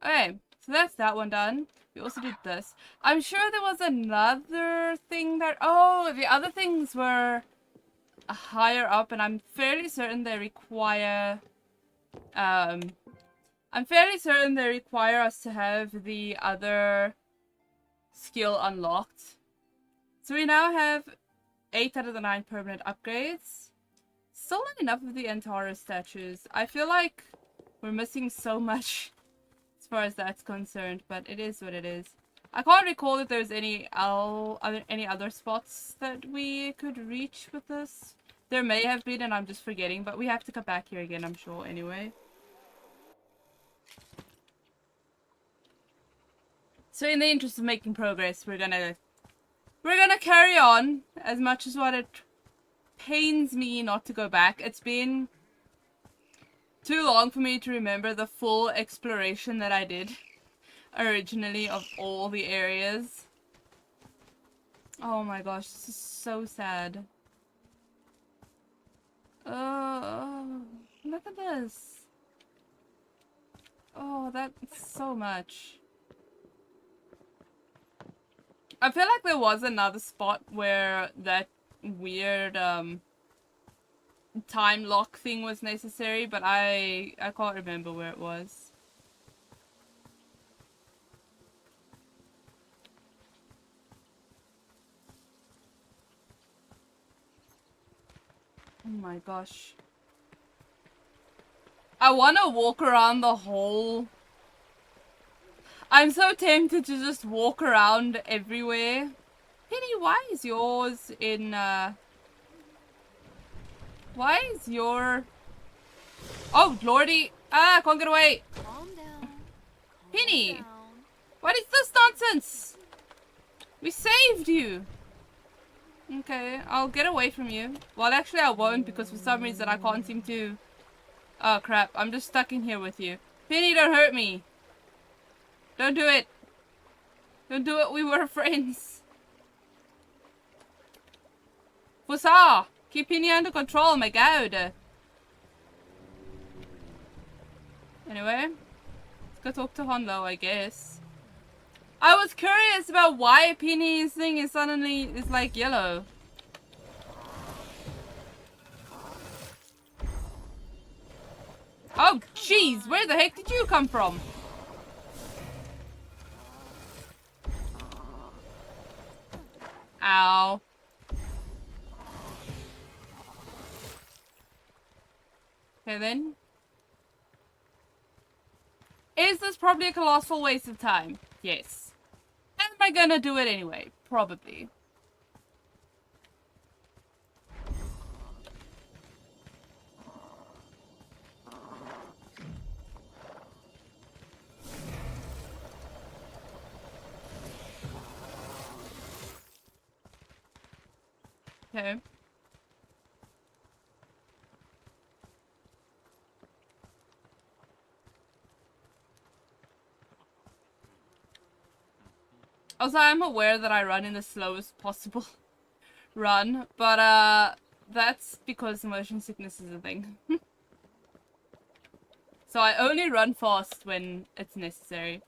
Okay, so that's that one done. We also did this. I'm sure there was another thing that... Oh, the other things were higher up, and I'm fairly certain they require... I'm fairly certain they require us to have the other skill unlocked. So we now have 8 out of the 9 permanent upgrades. Still not enough of the Antara statues. I feel like we're missing so much as far as that's concerned, but it is what it is. I can't recall if there's any other spots that we could reach with this. There may have been and I'm just forgetting, but we have to come back here again, I'm sure, anyway. So in the interest of making progress, we're gonna carry on as much as what it pains me not to go back. It's been too long for me to remember the full exploration that I did originally of all the areas. Oh my gosh, this is so sad. Oh, look at this. Oh, that's so much. I feel like there was another spot where that weird time lock thing was necessary, but I can't remember where it was. Oh my gosh. I want to walk around the whole... I'm so tempted to just walk around everywhere. Penny, why is yours in, Why is your... Oh, lordy! Ah, I can't get away! Calm down. Penny! Calm down. What is this nonsense? We saved you! Okay, I'll get away from you. Well, actually I won't, because for some reason I can't seem to... Oh crap, I'm just stuck in here with you. Penny, don't hurt me! Don't do it! Don't do it, we were friends. Fusa! Keep Penny under control, my god. Anyway, let's go talk to Honlo, I guess. I was curious about why Penny's thing is suddenly is like yellow. Oh, jeez, where the heck did you come from? Ow. Okay then. Is this probably a colossal waste of time? Yes. Am I gonna do it anyway? Probably. Okay. Also, I'm aware that I run in the slowest possible run, but that's because motion sickness is a thing. So I only run fast when it's necessary.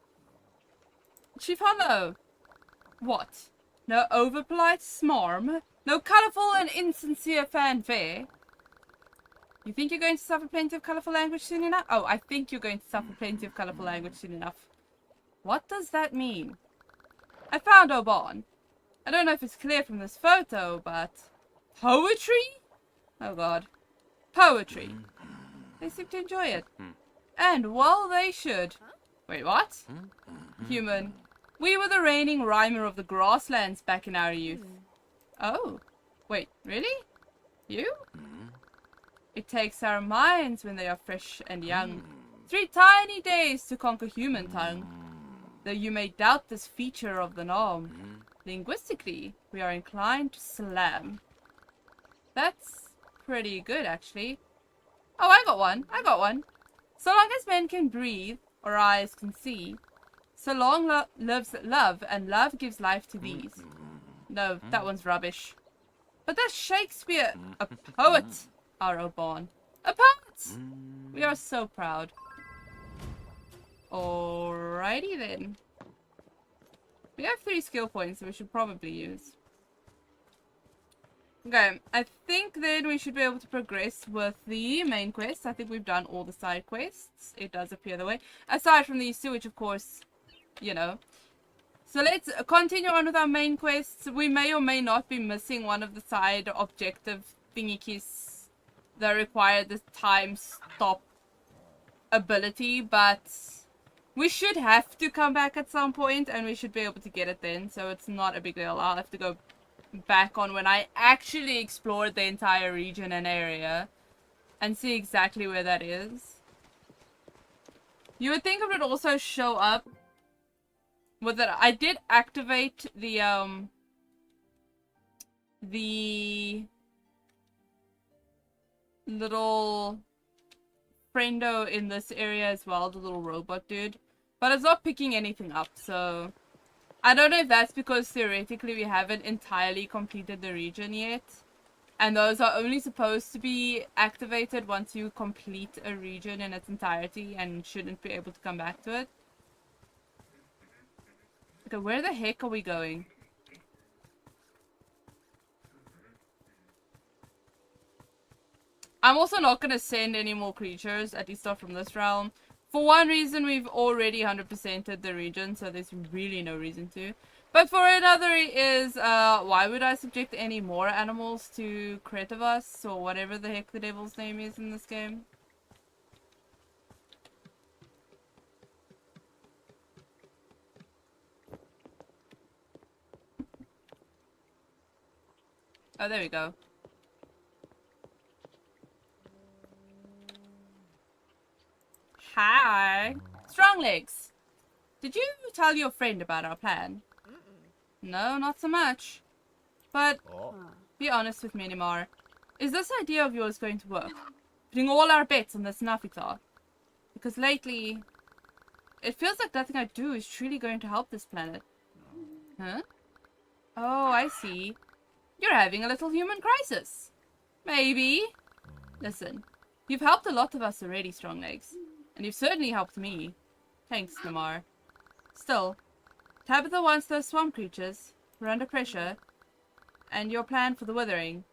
Chief Hollow! What? No overpolite smarm? No colourful and insincere fanfare? You think you're going to suffer plenty of colourful language soon enough? Oh, I think you're going to suffer plenty of colourful language soon enough. What does that mean? I found Oban. I don't know if it's clear from this photo, but... Poetry? Oh god. Poetry. They seem to enjoy it. And well, they should. Wait, what? Human. We were the reigning rhymer of the Grasslands back in our youth. Oh. Wait, really? You? It takes our minds when they are fresh and young. 3 tiny days to conquer human tongue. Though you may doubt this feature of the norm, linguistically, we are inclined to slam. That's pretty good, actually. Oh, I got one. So long as men can breathe, or eyes can see, so long lives love, and love gives life to these. No, that one's rubbish. But that's Shakespeare, a poet, our Oban. A poet! We are so proud. Alrighty then. We have 3 skill points that we should probably use. Okay, I think then we should be able to progress with the main quest. I think we've done all the side quests. It does appear that way. Aside from these 2, which of course, you know. So let's continue on with our main quests. We may or may not be missing one of the side objective thingy-keys that require the time stop ability, but we should have to come back at some point and we should be able to get it then, so it's not a big deal. I'll have to go back on when I actually explored the entire region and area and see exactly where that is. You would think it would also show up with that. I did activate the little friendo in this area as well, the little robot dude, but it's not picking anything up, so I don't know if that's because theoretically we haven't entirely completed the region yet, and those are only supposed to be activated once you complete a region in its entirety and shouldn't be able to come back to it. Okay, where the heck are we going? I'm also not going to send any more creatures, at least not from this realm. For one reason, we've already 100%ed the region, so there's really no reason to. But for another is, why would I subject any more animals to Kretovas, or whatever the heck the devil's name is in this game? Oh, there we go. Hi. Strong legs. Did you tell your friend about our plan? No, not so much. But be honest with me, Nimar. Is this idea of yours going to work? Putting all our bets on this Nafitar? Because lately, it feels like nothing I do is truly going to help this planet. Huh? Oh, I see. You're having a little human crisis. Maybe. Listen, you've helped a lot of us already, Strong Legs. And you've certainly helped me. Thanks, Namar. Still, Tabitha wants those swamp creatures. We're under pressure. And your plan for the Withering.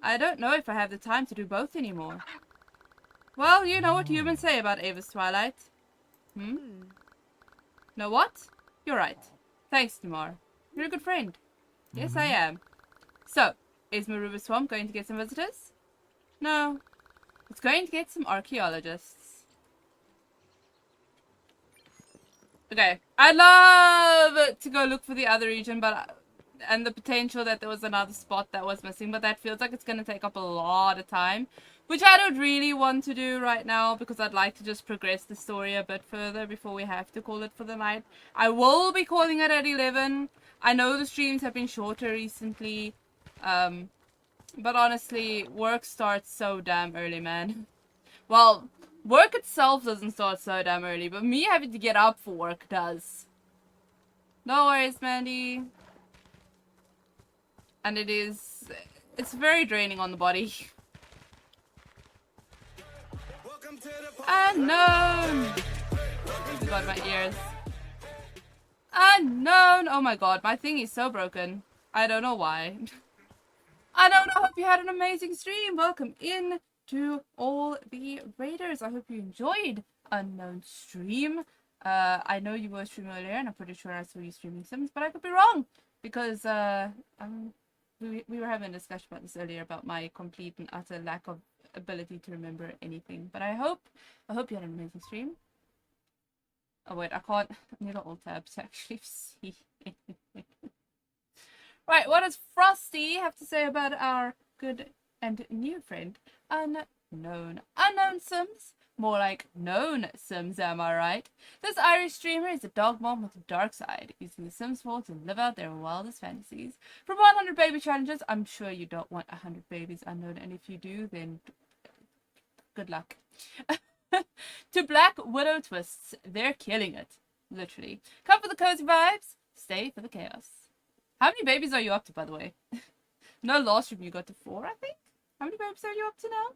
I don't know if I have the time to do both anymore. Well, you know what humans say about Ava's Twilight. Know what? You're right. Thanks, Namar. You're a good friend. Yes, I am. So, is Maruba Swamp going to get some visitors? No. It's going to get some archaeologists. Okay. I'd love to go look for the other region, but... and the potential that there was another spot that was missing, but that feels like it's going to take up a lot of time, which I don't really want to do right now because I'd like to just progress the story a bit further before we have to call it for the night. I will be calling it at 11. I know the streams have been shorter recently, but honestly, work starts so damn early, man. Well, work itself doesn't start so damn early, but me having to get up for work does. No worries, Mandy. And it's very draining on the body. Unknown! Oh god, my ears. Unknown! Oh my god, my thing is so broken. I don't know why. I hope you had an amazing stream. Welcome in to all the raiders. I hope you enjoyed Unknown stream. I know you were streaming earlier, and I'm pretty sure I saw you streaming Sims, but I could be wrong. Because, we were having a discussion about this earlier about my complete and utter lack of ability to remember anything. But I hope you had an amazing stream. Oh wait, I can't. I need an alt tab to actually see. Right, what does Frosty have to say about our good and new friend, Unknown? Unknown Sims? More like known Sims, am I right? This Irish streamer is a dog mom with a dark side, using the Sims 4 to live out their wildest fantasies. From 100 baby challenges, I'm sure you don't want 100 babies, Unknown, and if you do, then good luck. To Black Widow twists, they're killing it. Literally. Come for the cozy vibes, stay for the chaos. How many babies are you up to, by the way? No, last stream you got to 4, I think? How many babies are you up to now?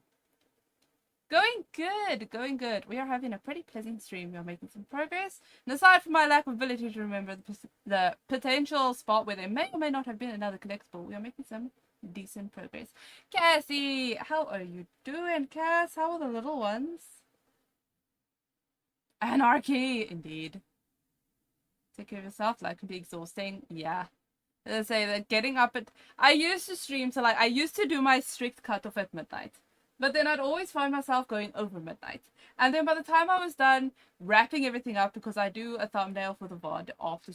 Going good, going good. We are having a pretty pleasant stream. We are making some progress. And aside from my lack of ability to remember the potential spot where there may or may not have been another collectible, we are making some decent progress. Cassie, how are you doing, Cass? How are the little ones? Anarchy, indeed. Take care of yourself. Life can be exhausting. Yeah. As I say, that getting up at... I used to stream to I used to do my strict cutoff at midnight. But then I'd always find myself going over midnight. And then by the time I was done wrapping everything up, because I do a thumbnail for the VOD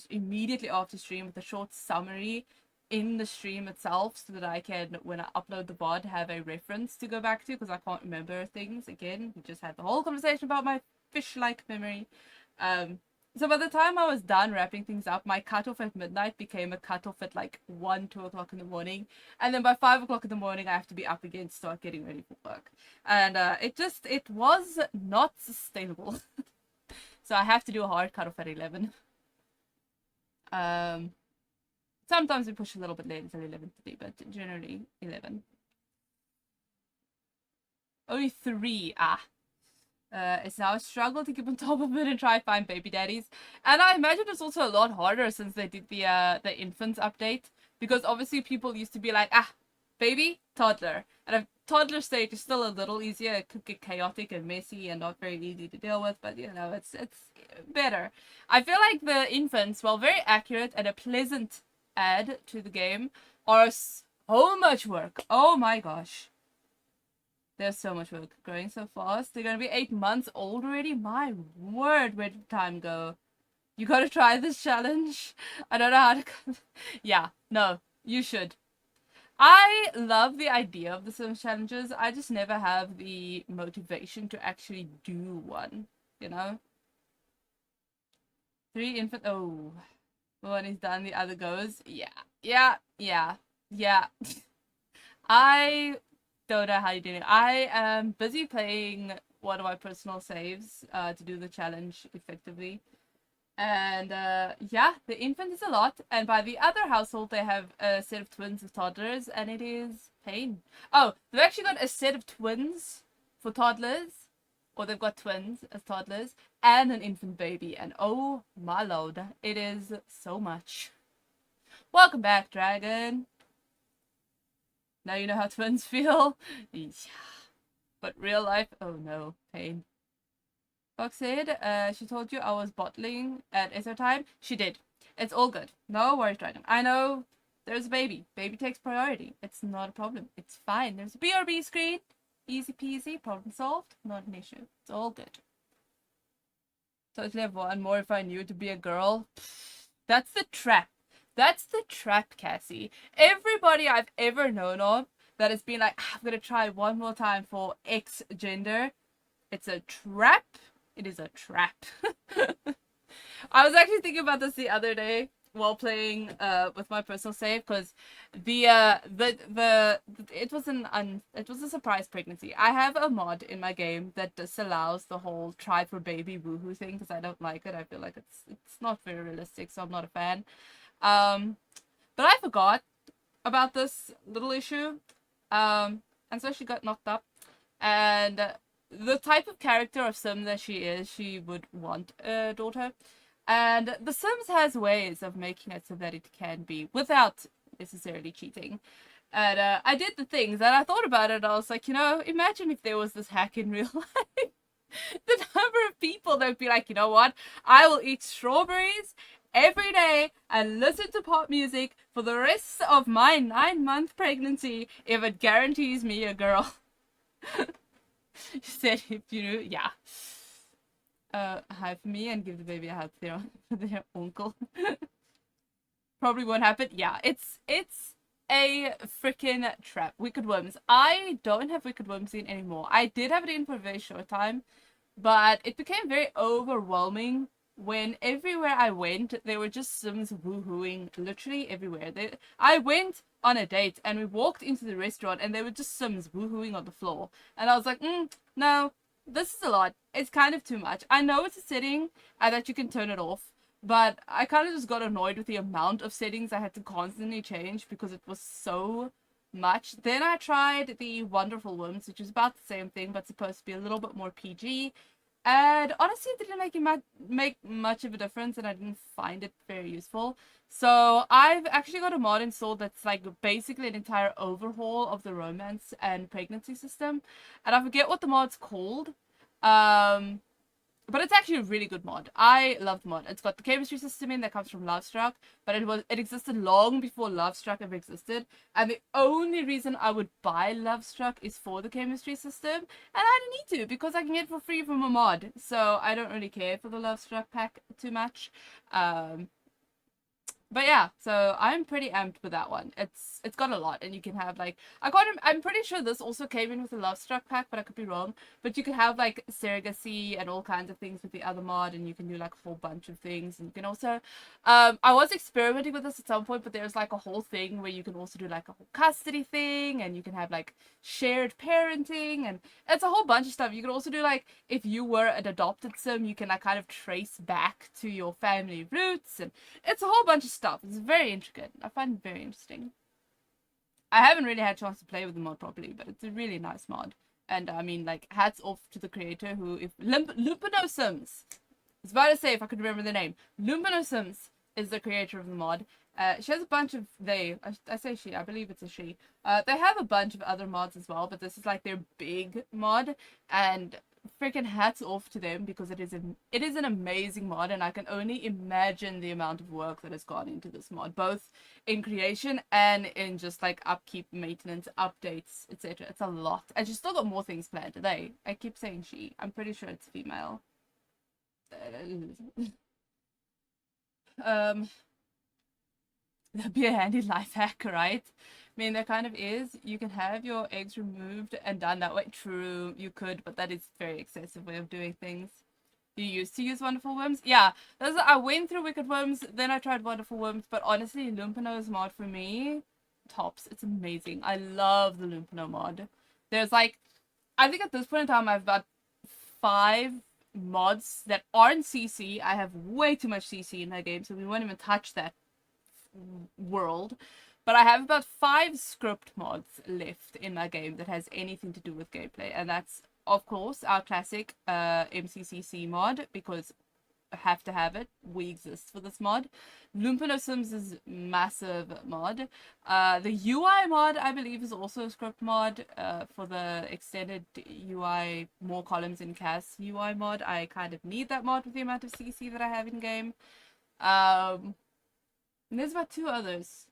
immediately after stream with a short summary in the stream itself, so that I can, when I upload the VOD, have a reference to go back to, because I can't remember things. Again, we just had the whole conversation about my fish-like memory. So by the time I was done wrapping things up, my cutoff at midnight became a cutoff at 1, 2 o'clock in the morning. And then by 5 o'clock in the morning, I have to be up again to start getting ready for work. And it was not sustainable. So I have to do a hard cutoff at 11. Sometimes we push a little bit later till 11:30, but generally 11. Only 3, it's now a struggle to keep on top of it and try to find baby daddies. And I imagine it's also a lot harder since they did the infants update. Because obviously people used to be like, baby, toddler. And a toddler stage is still a little easier. It could get chaotic and messy and not very easy to deal with. But, you know, it's better. I feel like the infants, while very accurate and a pleasant add to the game, are so much work. Oh my gosh. There's so much work. Growing so fast. They're going to be 8 months old already? My word, where did time go? You gotta try this challenge. I don't know how to... Yeah, no, you should. I love the idea of the Sims challenges. I just never have the motivation to actually do one, you know? 3 infant... Oh. One is done, the other goes. Yeah. I... don't know how you do it. I am busy playing one of my personal saves to do the challenge effectively. And yeah, the infant is a lot. And by the other household, they have a set of twins with toddlers, and it is pain. Oh, they've actually got a set of twins for toddlers, or they've got twins as toddlers, and an infant baby. And oh my lord, it is so much. Welcome back, dragon. Now you know how twins feel. Yeah. But real life, oh no, pain. Fox said, she told you I was bottling at SO time. She did. It's all good. No worries, dragon. I know there's a baby. Baby takes priority. It's not a problem. It's fine. There's a BRB screen. Easy peasy. Problem solved. Not an issue. It's all good. Totally have one more if I knew to be a girl. That's the trap. That's the trap, Cassie. Everybody I've ever known of that has been like, I'm gonna try one more time for X gender. It's a trap. It is a trap. I was actually thinking about this the other day while playing with my personal save, because it was a surprise pregnancy. I have a mod in my game that disallows the whole try for baby woohoo thing because I don't like it. I feel like it's not very realistic, so I'm not a fan. But I forgot about this little issue, and so she got knocked up, and the type of character of Sim that she is, she would want a daughter. And The Sims has ways of making it so that it can be without necessarily cheating. And I did the things, and I thought about it, I was like, imagine if there was this hack in real life. The number of people that would be like, you know what, I will eat strawberries every day and listen to pop music for the rest of my 9-month pregnancy if it guarantees me a girl. She said, if you knew, yeah. Hide for me and give the baby a hug for their uncle. Probably won't happen. Yeah, it's a freaking trap. Wicked Worms. I don't have Wicked Worms in anymore. I did have it in for a very short time, but it became very overwhelming when everywhere I went, there were just Sims woohooing literally everywhere. I went on a date and we walked into the restaurant and there were just Sims woohooing on the floor. And I was like, no, this is a lot. It's kind of too much. I know it's a setting and that you can turn it off, but I kind of just got annoyed with the amount of settings I had to constantly change because it was so much. Then I tried the Wonderful Worms, which is about the same thing, but supposed to be a little bit more PG. And honestly, it didn't make much of a difference, and I didn't find it very useful. So I've actually got a mod installed that's like basically an entire overhaul of the romance and pregnancy system. And I forget what the mod's called. But it's actually a really good mod. I love the mod. It's got the chemistry system in that comes from Lovestruck, but it existed long before Lovestruck ever existed. And the only reason I would buy Lovestruck is for the chemistry system, and I don't need to because I can get it for free from a mod. So I don't really care for the Lovestruck pack too much. But yeah, so I'm pretty amped with that one. It's got a lot, and you can have like I'm pretty sure this also came in with the Lovestruck pack, but I could be wrong. But you can have like surrogacy and all kinds of things with the other mod, and you can do like a whole bunch of things. And you can also, I was experimenting with this at some point, but there's like a whole thing where you can also do like a whole custody thing, and you can have like shared parenting, and it's a whole bunch of stuff. You can also do like if you were an adopted sim, you can like kind of trace back to your family roots, and it's a whole bunch of stuff. It's very intricate. I find it very interesting. I haven't really had a chance to play with the mod properly, but it's a really nice mod. And I mean, like, hats off to the creator who, if Lumpino Sims, I was about to say if I could remember the name. Lumpino Sims is the creator of the mod. She has a bunch of, I say she, I believe it's a she. They have a bunch of other mods as well, but this is like their big mod, and freaking hats off to them because it is an amazing mod, and I can only imagine the amount of work that has gone into this mod, both in creation and in just like upkeep, maintenance, updates, etc. It's a lot, and she's still got more things planned today. I keep saying she. I'm pretty sure it's female. That'd be a handy life hack, right? I mean, there kind of is. You can have your eggs removed and done that way. True, you could, but that is a very excessive way of doing things. You used to use Wonderful Worms? Yeah, I went through Wicked Worms, then I tried Wonderful Worms, but honestly, Lumpino's mod for me, tops. It's amazing. I love the Lumpino mod. There's like, I think at this point in time, I have about 5 mods that aren't CC. I have way too much CC in my game, so we won't even touch that world. But I have about 5 script mods left in my game that has anything to do with gameplay, and that's of course our classic MCCC mod, because I have to have it. We exist for this mod. Lumpen Sims is massive mod. The UI mod, I believe, is also a script mod for the extended UI, more columns in CAS UI mod. I kind of need that mod with the amount of CC that I have in game. And there's about 2 others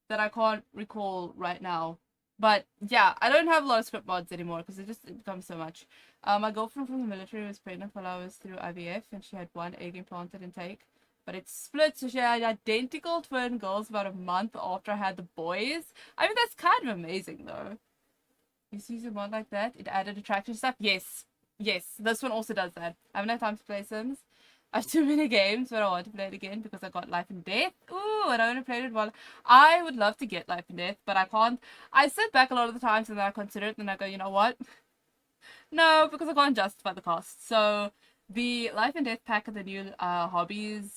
that I can't recall right now. But yeah, I don't have a lot of script mods anymore because it becomes so much. My girlfriend from the military was pregnant while I was through IVF, and she had 1 egg implanted intake. But it split, so she had identical twin girls about a month after I had the boys. I mean, that's kind of amazing, though. You see a mod like that? It added attraction stuff? Yes. Yes, this one also does that. I haven't had time to play Sims. I have too many games, but I want to play it again because I got Life and Death. Ooh, and I only played it while I would love to get Life and Death, but I can't. I sit back a lot of the times and then I consider it and I go, you know what? No, because I can't justify the cost. So the Life and Death pack and the new hobbies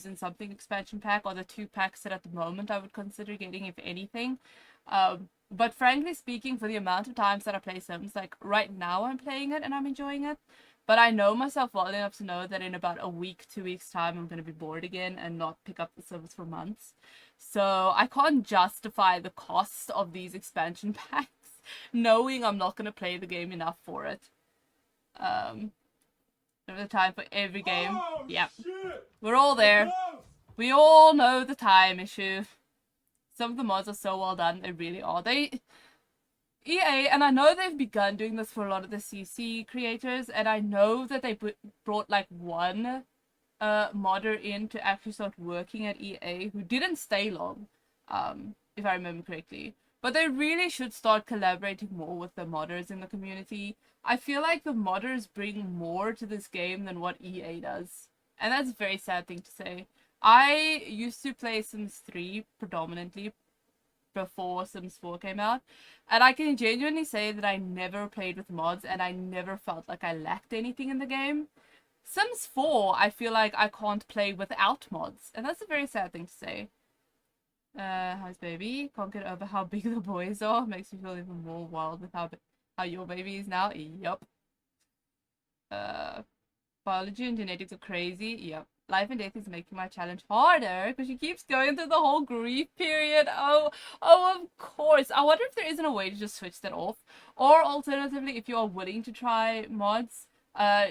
and something expansion pack are the 2 packs that at the moment I would consider getting, if anything. But frankly speaking, for the amount of times that I play Sims, like right now I'm playing it and I'm enjoying it. But I know myself well enough to know that in about a week, 2 weeks time, I'm going to be bored again and not pick up the service for months. So I can't justify the cost of these expansion packs, knowing I'm not going to play the game enough for it. The time for every game. Oh, yep. shit. We're all there. We all know the time issue. Some of the mods are so well done. They really are. EA, and I know they've begun doing this for a lot of the CC creators, and I know that they brought like 1 modder in to actually start working at EA who didn't stay long, if I remember correctly. But they really should start collaborating more with the modders in the community. I feel like the modders bring more to this game than what EA does, and that's a very sad thing to say. I used to play Sims 3 predominantly before Sims 4 came out, and I can genuinely say that I never played with mods and I never felt like I lacked anything in the game. Sims 4, I feel like I can't play without mods, and that's a very sad thing to say. How's baby? Can't get over how big the boys are. Makes me feel even more wild with how your baby is now. Yup. Biology and genetics are crazy. Yep. Life and Death is making my challenge harder because she keeps going through the whole grief period. Oh, of course. I wonder if there isn't a way to just switch that off. Or alternatively, if you are willing to try mods,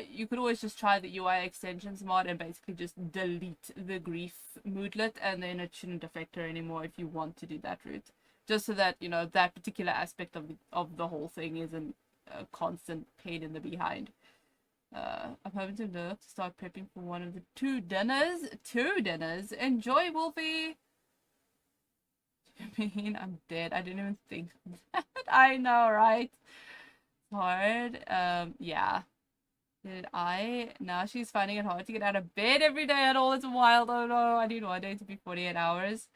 you could always just try the UI extensions mod and basically just delete the grief moodlet, and then it shouldn't affect her anymore if you want to do that route. Just so that, you know, that particular aspect of the whole thing isn't a constant pain in the behind. I'm hoping to look to start prepping for one of the 2 dinners. 2 dinners? Enjoy, Wolfie! I mean, I'm dead. I didn't even think of that. I know, right? It's hard. Yeah. Now she's finding it hard to get out of bed every day at all. It's wild. Oh no, I need one day to be 48 hours.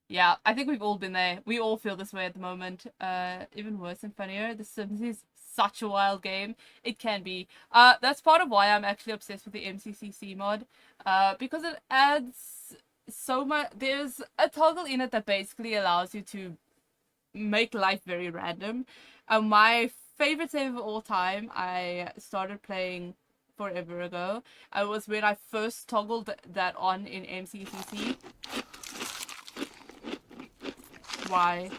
Yeah, I think we've all been there. We all feel this way at the moment. Even worse and funnier, The Sims is such a wild game. It can be. That's part of why I'm actually obsessed with the MCCC mod. Because it adds so much. There's a toggle in it that basically allows you to make life very random. My favorite save of all time, I started playing forever ago. It was when I first toggled that on in MCCC. Why?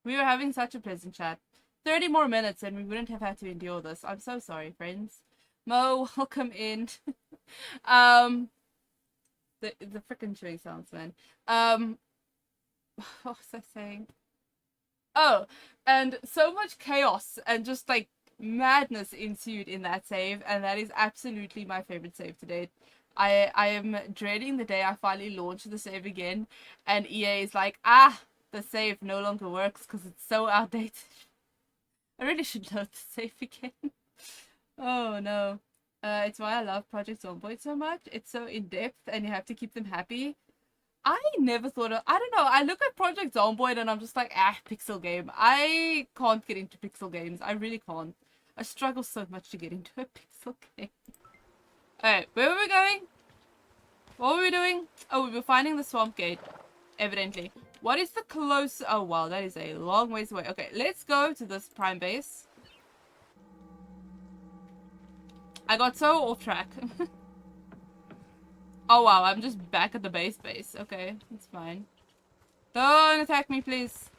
We were having such a pleasant chat. 30 more minutes and we wouldn't have had to endure this. I'm so sorry, friends. Mo, welcome in. The frickin' chewing sounds, man. What was I saying? Oh, and so much chaos and just like madness ensued in that save, and that is absolutely my favorite save to date. I am dreading the day I finally launch the save again, and EA is like, the save no longer works because it's so outdated. I really should load the save again. Oh no. It's why I love Project Zomboid so much. It's so in-depth and you have to keep them happy. I never thought of, I don't know, I look at Project Zomboid and I'm just like, ah, pixel game. I can't get into pixel games. I really can't. I struggle so much to get into a pixel game. Alright, where were we going? What were we doing? Oh, we were finding the swamp gate, evidently. What is the close? Oh wow, that is a long ways away. Okay, let's go to this prime base. I got so off track. Oh wow, I'm just back at the base. Okay, that's fine. Don't attack me, please.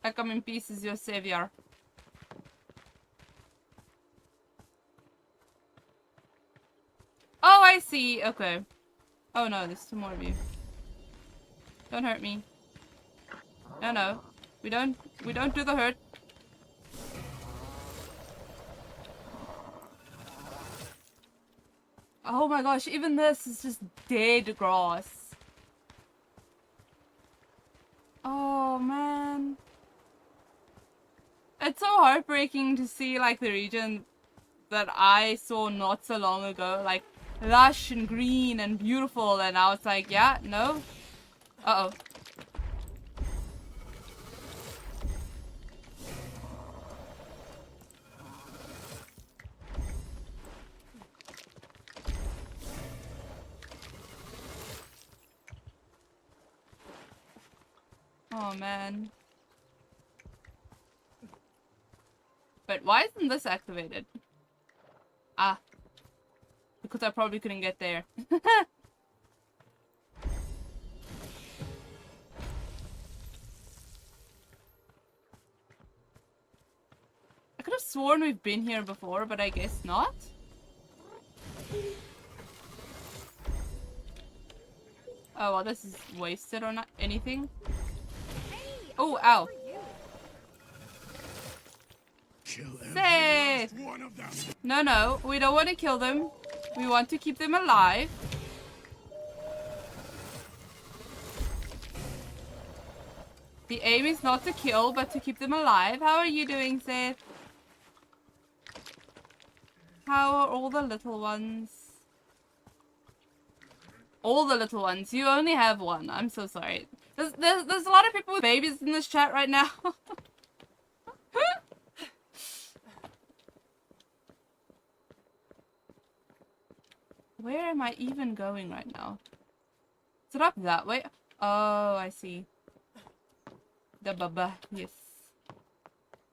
I come in peace as your savior. Oh, I see. Okay. Oh no, there's two more of you. Don't hurt me. No, no. We don't do the hurt. Oh my gosh, even this is just dead grass. Oh man. It's so heartbreaking to see like the region that I saw not so long ago, like lush and green and beautiful, and now it's like, yeah, no. Uh-oh. Oh man. But why isn't this activated? Ah. Because I probably couldn't get there. I could have sworn we've been here before, but I guess not. Oh, well, this is wasted or not anything. Oh, ow. Save! No, no, we don't want to kill them. We want to keep them alive. The aim is not to kill, but to keep them alive. How are you doing, Seth? How are all the little ones? All the little ones. You only have one. I'm so sorry. There's a lot of people with babies in this chat right now. Where am I even going right now? Is it up that way? Oh, I see. The baba, yes.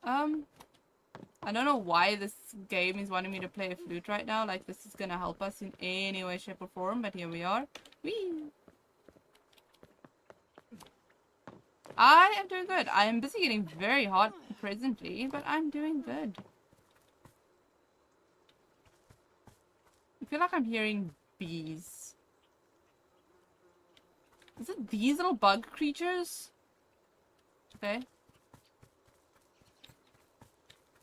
I don't know why this game is wanting me to play a flute right now. Like, this is gonna help us in any way, shape, or form. But here we are. Whee! I am doing good. I am busy getting very hot presently, but I'm doing good. I feel like I'm hearing bees. Is it these little bug creatures? Okay.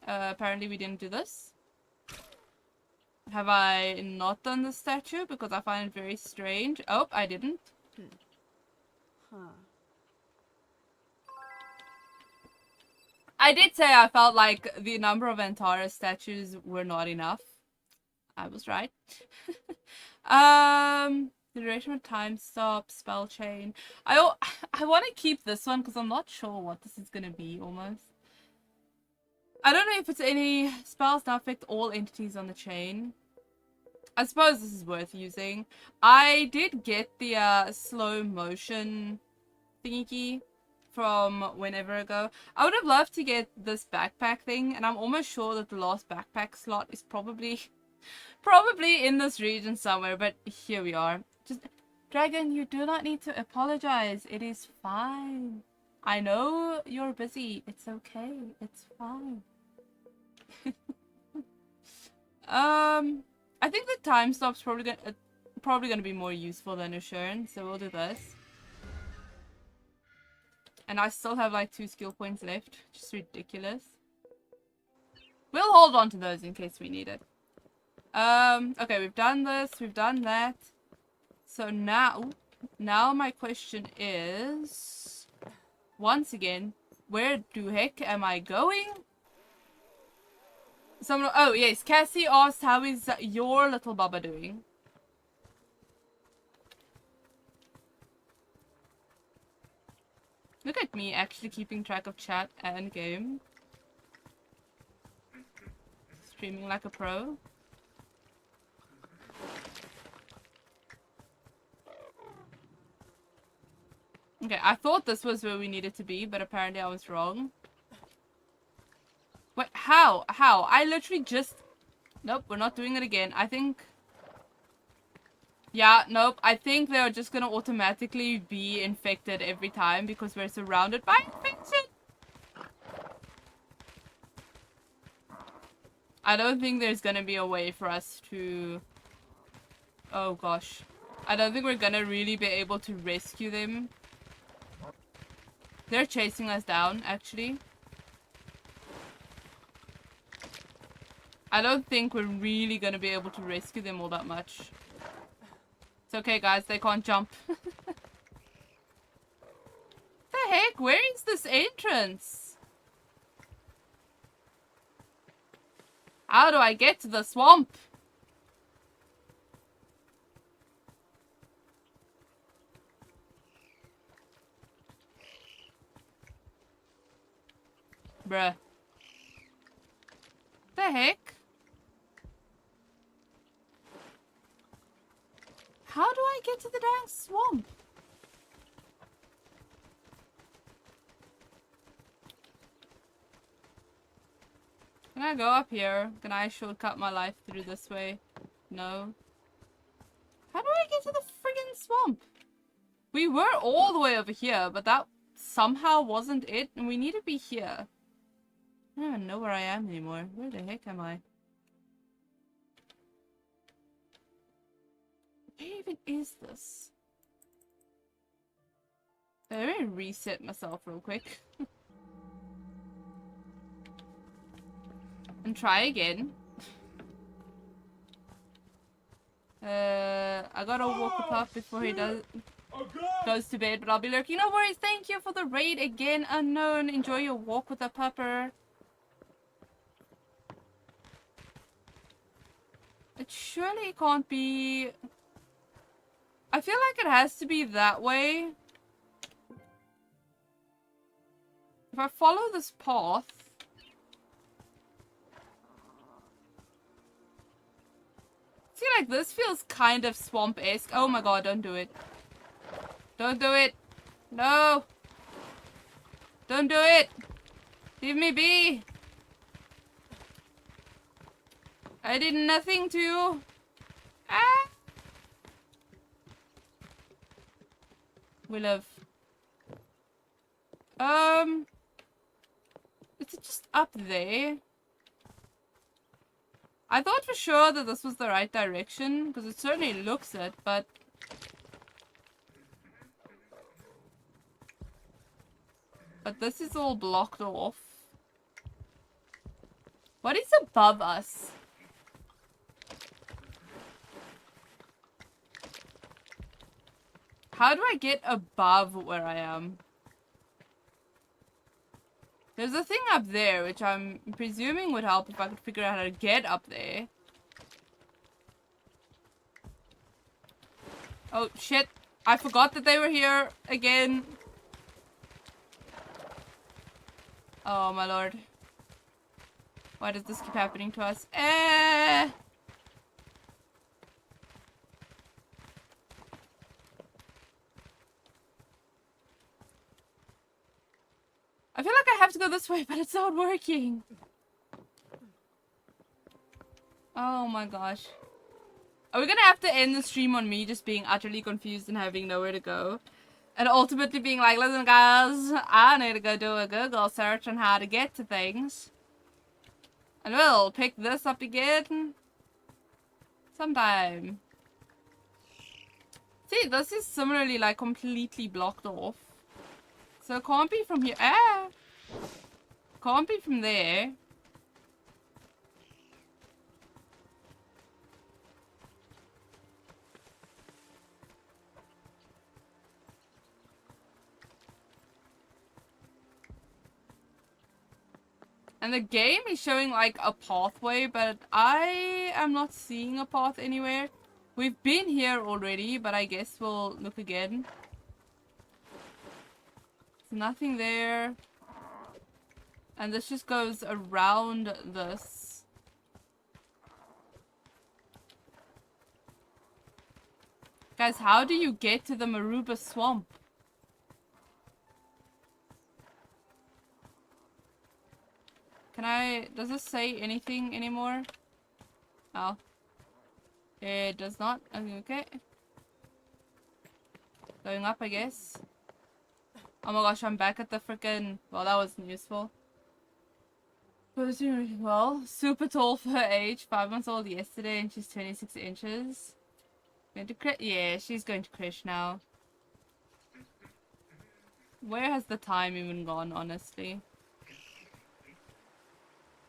Apparently we didn't do this. Have I not done the statue? Because I find it very strange. Oh, I didn't. Huh. I did say I felt like the number of Antara statues were not enough. I was right. The duration of time stop, spell chain. I want to keep this one because I'm not sure what this is gonna be almost. I don't know if it's any spells that affect all entities on the chain. I suppose this is worth using. I did get the slow motion thingy from whenever ago. I would have loved to get this backpack thing, and I'm almost sure that the last backpack slot is probably in this region somewhere, but here we are. Just, Dragon, you do not need to apologize. It is fine. I know you're busy. It's okay. It's fine. I think the time stop's probably gonna be more useful than Assurance, so we'll do this. And I still have like 2 skill points left, just ridiculous. We'll hold on to those in case we need it. Okay, we've done this, we've done that. So now my question is, once again, where the heck am I going? Someone, oh yes, Cassie asked, how is your little baba doing? Look at me actually keeping track of chat and game. Streaming like a pro. Okay, I thought this was where we needed to be, but apparently I was wrong. Wait, how? How? I literally just... Nope, we're not doing it again. I think... Yeah, nope. I think they're just gonna automatically be infected every time because we're surrounded by infection. I don't think there's gonna be a way for us to... Oh gosh. I don't think we're gonna really be able to rescue them. They're chasing us down, actually. I don't think we're really gonna be able to rescue them all that much. It's okay, guys. They can't jump. The heck? Where is this entrance? How do I get to the swamp? Bruh. The heck? How do I get to the dang swamp? Can I go up here? Can I shortcut my life through this way? No. How do I get to the friggin' swamp? We were all the way over here, but that somehow wasn't it, and we need to be here. I don't even know where I am anymore. Where the heck am I? Where even is this? Let me reset myself real quick. And try again. I gotta walk the path before he goes to bed, but I'll be lurking. No worries, thank you for the raid again, Unknown. Enjoy your walk with the pupper. It surely can't be... I feel like it has to be that way. If I follow this path... I feel like this feels kind of swamp-esque. Oh my god, don't do it. Don't do it. No. Don't do it. Leave me be. I did nothing to you. Ah. We live. Is it just up there? I thought for sure that this was the right direction, because it certainly looks it, but... But this is all blocked off. What is above us? How do I get above where I am? There's a thing up there, which I'm presuming would help if I could figure out how to get up there. Oh, shit. I forgot that they were here again. Oh, my lord. Why does this keep happening to us? Eh! I feel like I have to go this way, but it's not working. Oh my gosh. Are we gonna have to end the stream on me just being utterly confused and having nowhere to go? And ultimately being like, listen guys, I need to go do a Google search on how to get to things. And we'll pick this up again sometime. See, this is similarly like completely blocked off. So it can't be from here. Ah! Can't be from there. And the game is showing like a pathway, but I am not seeing a path anywhere. We've been here already, but I guess we'll look again. There's nothing there. And this just goes around this. Guys, how do you get to the Maruba swamp? Can I... Does this say anything anymore? Oh. It does not. Okay. Going up, I guess. Oh my gosh, I'm back at the frickin'... Well, that wasn't useful. But it's doing really well. Super tall for her age. 5 months old yesterday and she's 26 inches. Going to crit? Yeah, she's going to crash now. Where has the time even gone, honestly?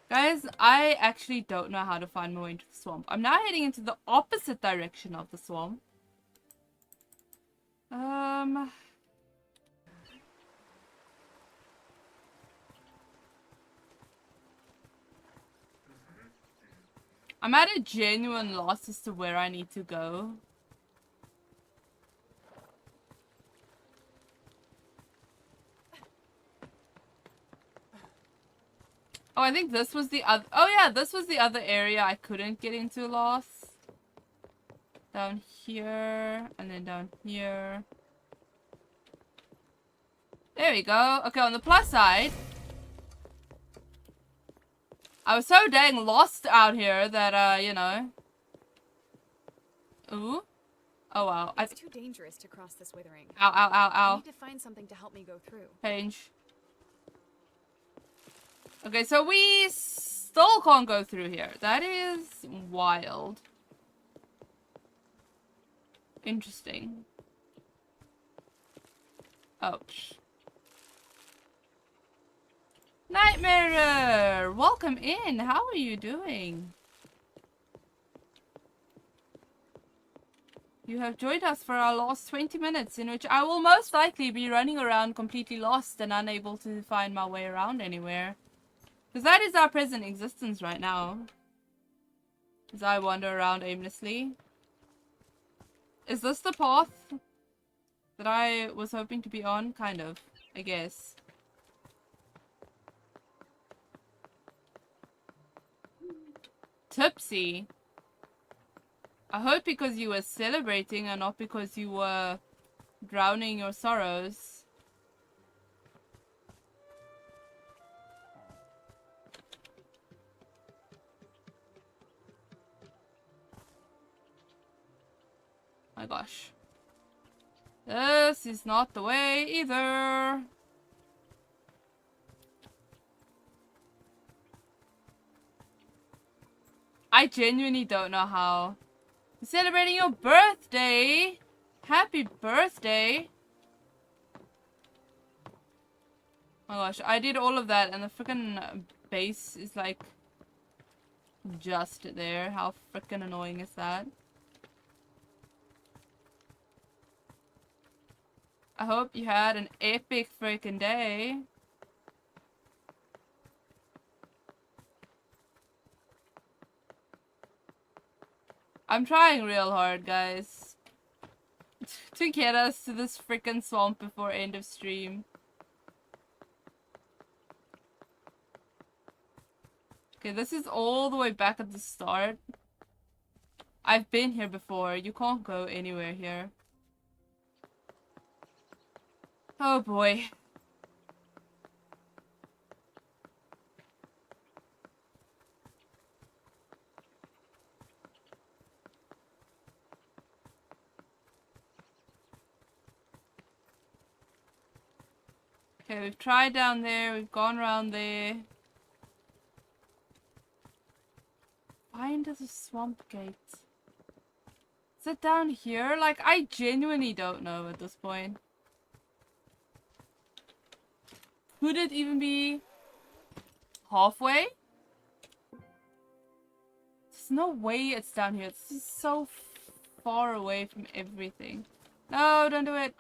Guys, I actually don't know how to find my way into the swamp. I'm now heading into the opposite direction of the swamp. I'm at a genuine loss as to where I need to go. Oh, I think this was the other... Oh yeah, this was the other area I couldn't get into lost. Down here, and then down here. There we go. Okay, on the plus side, I was so dang lost out here that, you know. Ooh. Oh, wow. It's too dangerous to cross this withering. Ow, ow, ow, I ow. need to find something to help me go through. Change. Okay, so we still can't go through here. That is wild. Interesting. Oh. Nightmare! Welcome in. How are you doing? You have joined us for our last 20 minutes, in which I will most likely be running around completely lost and unable to find my way around anywhere. Because that is our present existence right now. As I wander around aimlessly. Is this the path that I was hoping to be on? Kind of, I guess. Tipsy. I hope because you were celebrating and not because you were drowning your sorrows. My gosh. This is not the way either. I genuinely don't know how. You're celebrating your birthday. Happy birthday. My gosh, I did all of that and the freaking base is like just there. How freaking annoying is that? I hope you had an epic freaking day. I'm trying real hard, guys, to get us to this freaking swamp before end of stream. Okay, this is all the way back at the start. I've been here before. You can't go anywhere here. Oh boy. Okay, we've tried down there, we've gone around there. Find the swamp gate. Is it down here? Like, I genuinely don't know at this point. Could it even be halfway? There's no way it's down here. It's just so far away from everything. No, don't do it.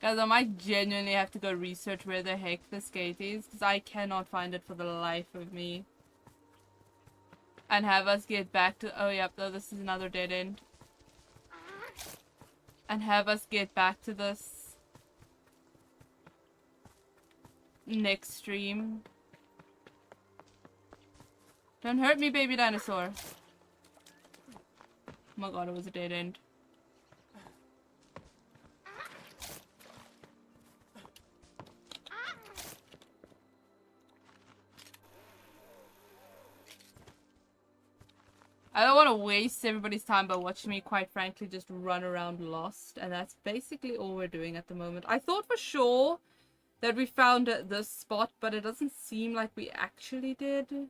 Guys, I might genuinely have to go research where the heck this gate is, because I cannot find it for the life of me. And have us get back to... Oh, yep, though, this is another dead end. and have us get back to this next stream. Don't hurt me, baby dinosaur. Oh my god, it was a dead end. I don't want to waste everybody's time by watching me, quite frankly, just run around lost. And that's basically all we're doing at the moment. I thought for sure that we found this spot, but it doesn't seem like we actually did.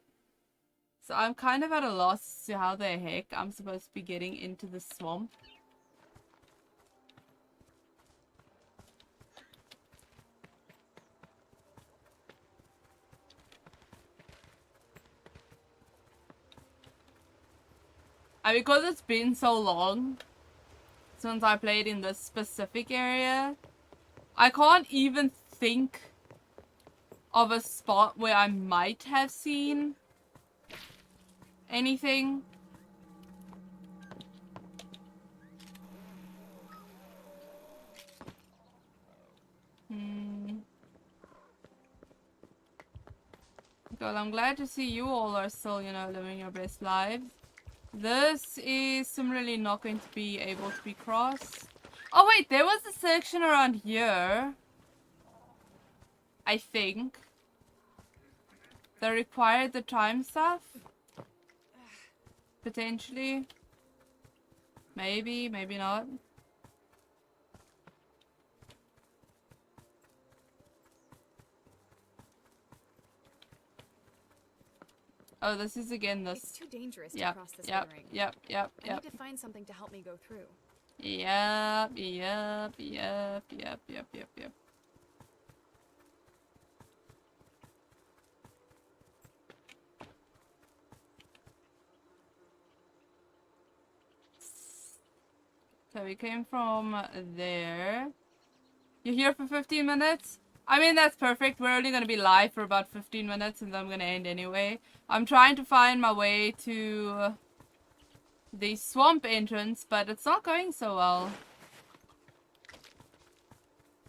So I'm kind of at a loss as to how the heck I'm supposed to be getting into the swamp. And because it's been so long since I played in this specific area, I can't even think of a spot where I might have seen anything. Well, I'm glad to see you all are still, you know, living your best lives. This is similarly not going to be able to be crossed. Oh wait, there was a section around here, I think, that required the time stuff. Potentially. Maybe, maybe not. Oh, this is again this. It's too dangerous to Yep, cross this yep, withering. yep. I need to find something to help me go through. Yep. So we came from there. You're here for 15 minutes? I mean, that's perfect. We're only going to be live for about 15 minutes and then I'm going to end anyway. I'm trying to find my way to the swamp entrance, but it's not going so well.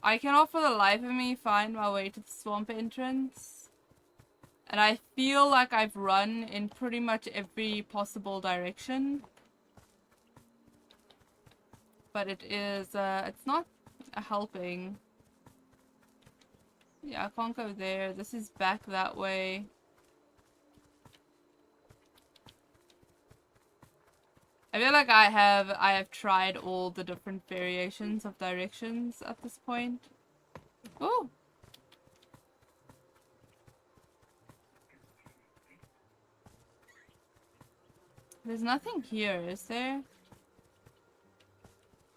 I cannot for the life of me find my way to the swamp entrance. And I feel like I've run in pretty much every possible direction. But it is, it's not helping. Yeah, I can't go there. This is back that way. I feel like I have tried all the different variations of directions at this point. Oh! There's nothing here, is there?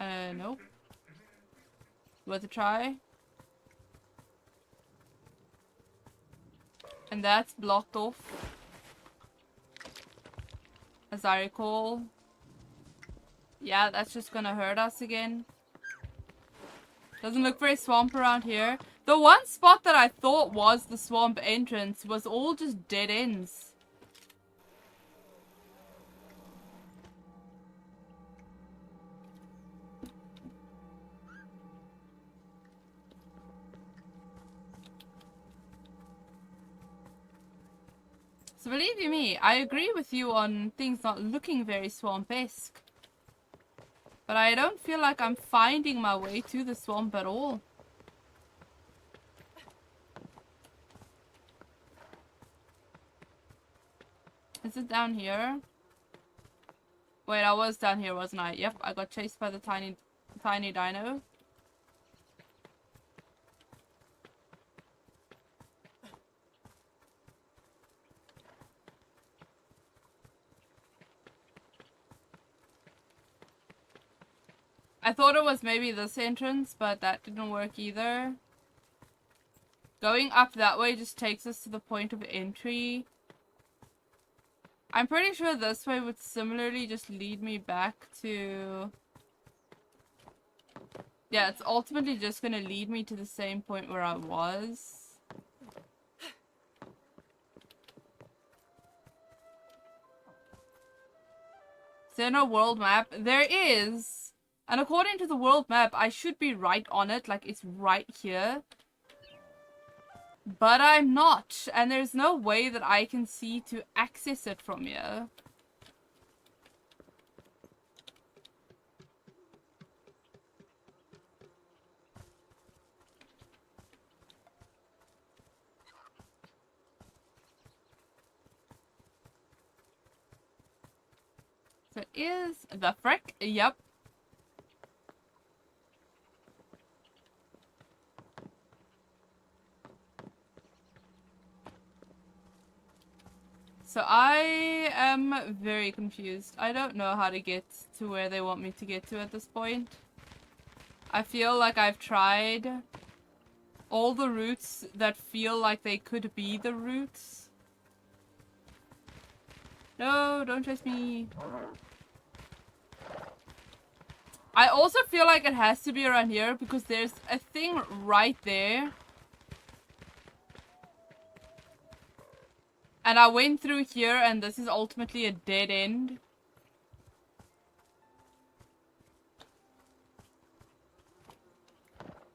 Nope. Worth a try. And that's blocked off, as I recall. Yeah, that's just gonna hurt us again. Doesn't look very swamp around here. The one spot that I thought was the swamp entrance was all just dead ends. So believe you me, I agree with you on things not looking very swamp-esque. But I don't feel like I'm finding my way to the swamp at all. Is it down here? Wait, I was down here, wasn't I? Yep, I got chased by the tiny dino. I thought it was maybe this entrance, but that didn't work either. Going up that way just takes us to the point of entry. I'm pretty sure this way would similarly just lead me back to... Yeah, it's ultimately just gonna lead me to the same point where I was. Is there no world map? There is! And according to the world map, I should be right on it, like it's right here. But I'm not, and there's no way that I can see to access it from here. So it is the frick, yep. So I am very confused. I don't know how to get to where they want me to get to at this point. I feel like I've tried all the routes that feel like they could be the routes. No, don't chase me. I also feel like it has to be around here because there's a thing right there. And I went through here and this is ultimately a dead end.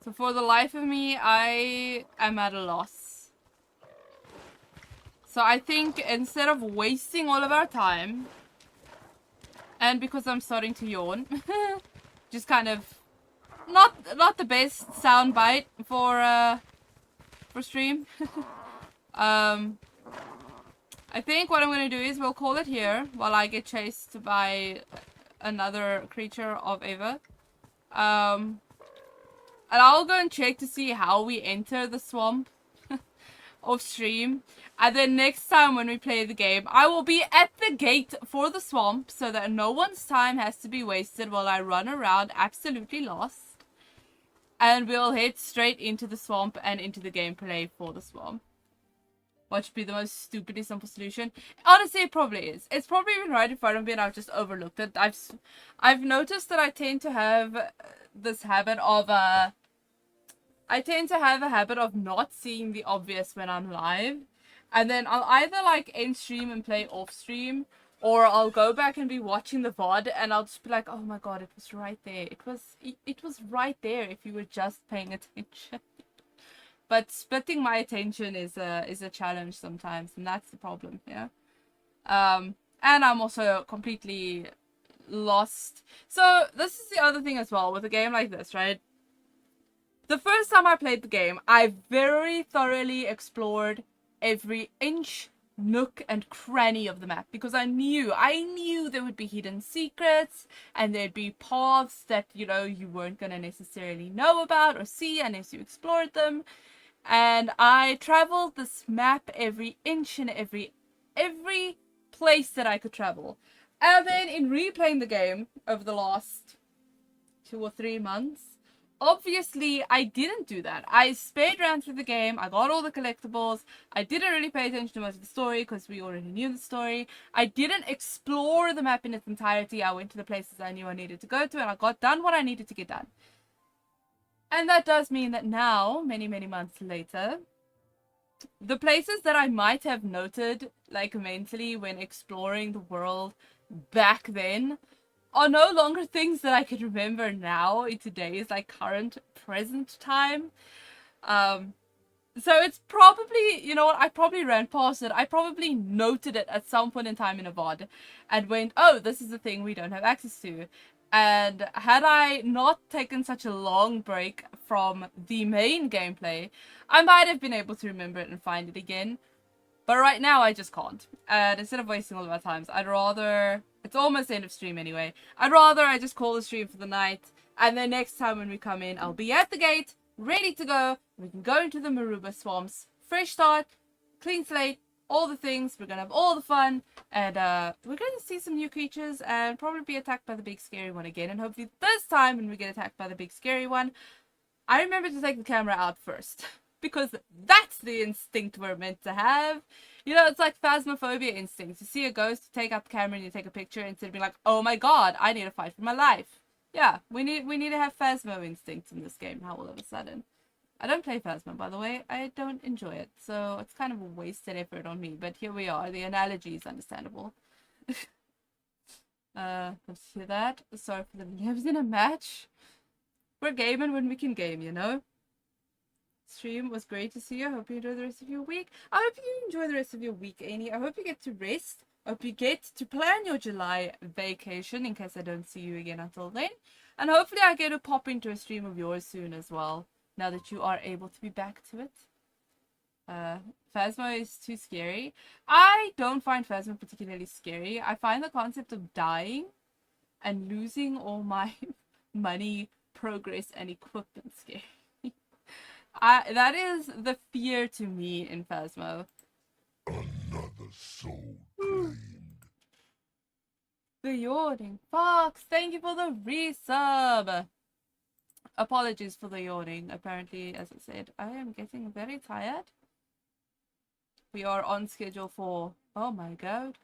So for the life of me, I am at a loss. So I think instead of wasting all of our time, and because I'm starting to yawn, just kind of not the best soundbite for stream. I think what I'm going to do is we'll call it here while I get chased by another creature of Eva. And I'll go and check to see how we enter the swamp off stream. And then next time when we play the game, I will be at the gate for the swamp so that no one's time has to be wasted while I run around absolutely lost. And we'll head straight into the swamp and into the gameplay for the swamp. What should be the most stupidly simple solution? Honestly, it probably is. It's probably been right in front of me and I've just overlooked it. I've noticed that I tend to have this habit of a habit of not seeing the obvious when I'm live. And then I'll either like end stream and play off stream, or I'll go back and be watching the VOD and I'll just be like, oh my god, it was right there. It was right there if you were just paying attention. But splitting my attention is a challenge sometimes, and that's the problem here. And I'm also completely lost. So this is the other thing as well with a game like this, right? The first time I played the game, I very thoroughly explored every inch, nook, and cranny of the map because I knew there would be hidden secrets and there'd be paths that, you know, you weren't going to necessarily know about or see unless you explored them. And I traveled this map every inch and every place that I could travel. And then in replaying the game over the last 2 or 3 months, obviously I didn't do that. I sped around through the game, I got all the collectibles, I didn't really pay attention to much of the story because we already knew the story. I didn't explore the map in its entirety. I went to the places I knew I needed to go to and I got done what I needed to get done. And that does mean that now, many, many months later, the places that I might have noted, like mentally, when exploring the world back then, are no longer things that I can remember now in today's, like, current, present time. So it's probably, you know what, I probably ran past it. I probably noted it at some point in time in a VOD and went, oh, this is the thing we don't have access to. And had I not taken such a long break from the main gameplay, I might have been able to remember it and find it again. But right now, I just can't. And instead of wasting all of our times, I'd rather... It's almost the end of stream anyway. I'd rather I just call the stream for the night. And then next time when we come in, I'll be at the gate, ready to go. We can go into the Maruba swamps. Fresh start, clean slate. All the things, we're gonna have all the fun, and we're gonna see some new creatures and probably be attacked by the big scary one again. And hopefully this time when we get attacked by the big scary one, I remember to take the camera out first because that's the instinct we're meant to have. You know, it's like phasmophobia instincts. You see a ghost, you take out the camera and you take a picture instead of being like, oh my god, I need to fight for my life. Yeah, we need to have phasmo instincts in this game now all of a sudden. I don't play Phasma, by the way. I don't enjoy it, so it's kind of a wasted effort on me. But here we are. The analogy is understandable. Let's hear that. Sorry for the lives in a match. We're gaming when we can game, you know? Stream was great to see you. I hope you enjoy the rest of your week. I hope you enjoy the rest of your week, Annie. I hope you get to rest. I hope you get to plan your July vacation in case I don't see you again until then. And hopefully I get to pop into a stream of yours soon as well, now that you are able to be back to it. Phasmo is too scary. I don't find Phasmo particularly scary. I find the concept of dying and losing all my money, progress, and equipment scary. That is the fear to me in Phasmo. Another soul claimed. The yawning fox, thank you for the resub. Apologies for the yawning. Apparently, as I said, I am getting very tired. We are on schedule for, oh my god.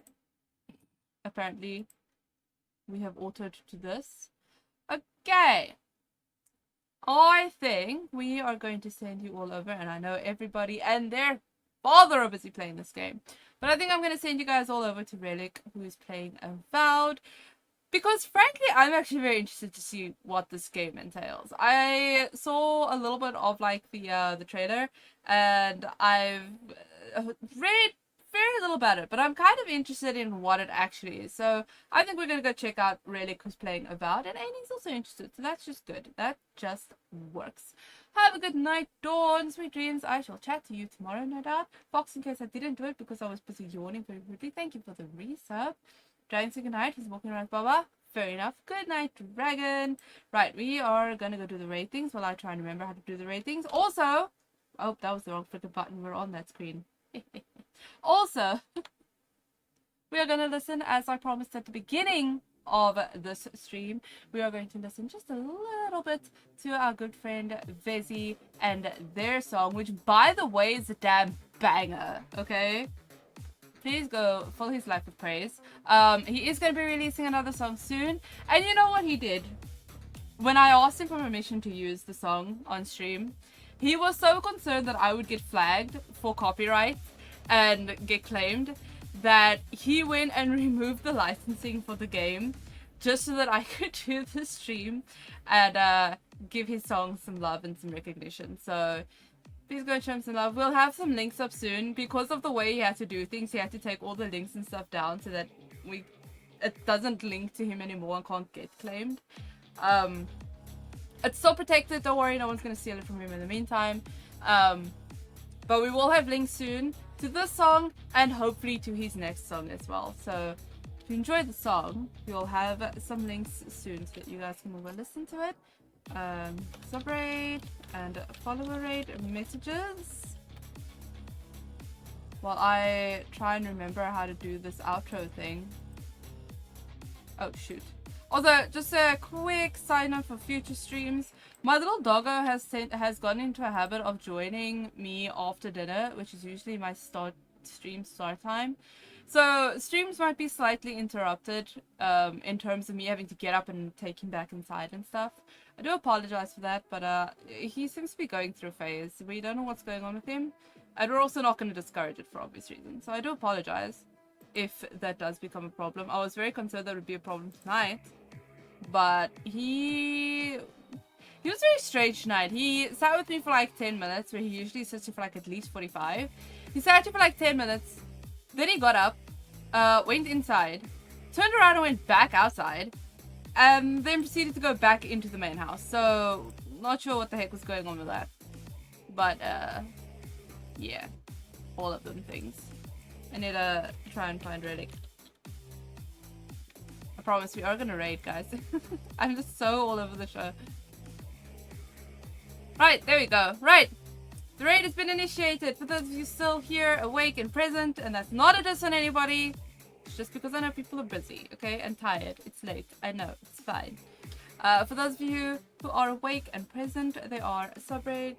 Apparently, we have altered to this. Okay. I think we are going to send you all over, and I know everybody and their father are busy playing this game. But I think I'm going to send you guys all over to Relic, who's playing Avowed. Because frankly, I'm actually very interested to see what this game entails. I saw a little bit of like the trailer, and I've read very little about it, but I'm kind of interested in what it actually is. So I think we're gonna go check out Relic, who's playing Avowed, and Amy's also interested. So that's just good. That just works. Have a good night, Dawn. Sweet dreams. I shall chat to you tomorrow, no doubt. Fox, in case I didn't do it because I was busy yawning very rudely. Thank you for the resub. Dragon say good night. He's walking around Baba. Fair enough. Good night, Dragon. Right, we are gonna go do the raid things while I try and remember how to do the raid things. Also, oh, that was the wrong freaking button. We're on that screen. Also, we are gonna listen, as I promised at the beginning of this stream, we are going to listen just a little bit to our good friend Vezi and their song, which, by the way, is a damn banger. Okay. Please go fill his life with praise. He is going to be releasing another song soon. And you know what he did? When I asked him for permission to use the song on stream, he was so concerned that I would get flagged for copyright and get claimed that he went and removed the licensing for the game just so that I could do the stream and give his song some love and some recognition. So please go and show him some love. We'll have some links up soon. Because of the way he had to do things, he had to take all the links and stuff down so that it doesn't link to him anymore and can't get claimed. It's still protected, don't worry, no one's going to steal it from him in the meantime. But we will have links soon to this song and hopefully to his next song as well. So if you enjoy the song, we'll have some links soon so that you guys can go listen to it. Subraid and follower raid messages while I try and remember how to do this outro thing. Oh shoot. Although, just a quick side note for future streams, my little doggo has gotten into a habit of joining me after dinner, which is usually my stream start time. So streams might be slightly interrupted in terms of me having to get up and take him back inside and stuff. I do apologize for that, but he seems to be going through a phase. We don't know what's going on with him, and we're also not going to discourage it for obvious reasons. So I do apologize if that does become a problem. I was very concerned that would be a problem tonight, but he was very strange tonight. He sat with me for like 10 minutes, where he usually sits here for like at least 45. He sat here for like 10 minutes, then he got up, went inside, turned around and went back outside, and then proceeded to go back into the main house. So, not sure what the heck was going on with that. But, yeah. All of them things. I need to try and find Relic. I promise we are gonna raid, guys. I'm just so all over the show. Right, there we go. Right. The raid has been initiated. For those of you still here, awake and present, and that's not a diss on anybody. It's just because I know people are busy, okay, and tired. It's late. I know. It's fine. For those of you who are awake and present, there are a subraid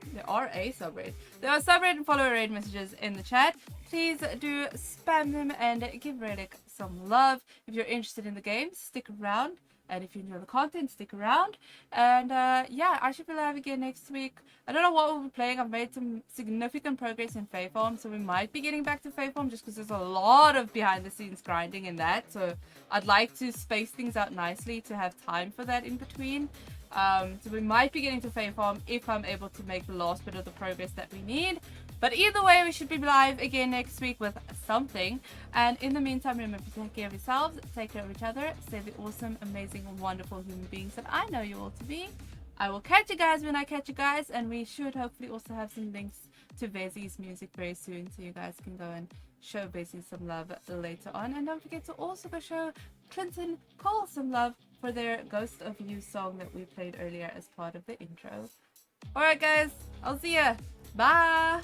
and follower raid messages in the chat. Please do spam them and give Relic some love. If you're interested in the game, stick around. And if you enjoy the content, stick around. And yeah, I should be live again next week. I don't know what we'll be playing. I've made some significant progress in Fae Farm, so we might be getting back to Fae Farm just because there's a lot of behind the scenes grinding in that. So I'd like to space things out nicely to have time for that in between. So we might be getting to Fae Farm if I'm able to make the last bit of the progress that we need. But either way, we should be live again next week with something. And in the meantime, remember to take care of yourselves, take care of each other, stay the awesome, amazing, wonderful human beings that I know you all to be. I will catch you guys when I catch you guys, and we should hopefully also have some links to Vezi's music very soon, so you guys can go and show Vezi some love later on. And don't forget to also go show Clinton Cole some love for their Ghost of You song that we played earlier as part of the intro. Alright guys, I'll see ya. Bye!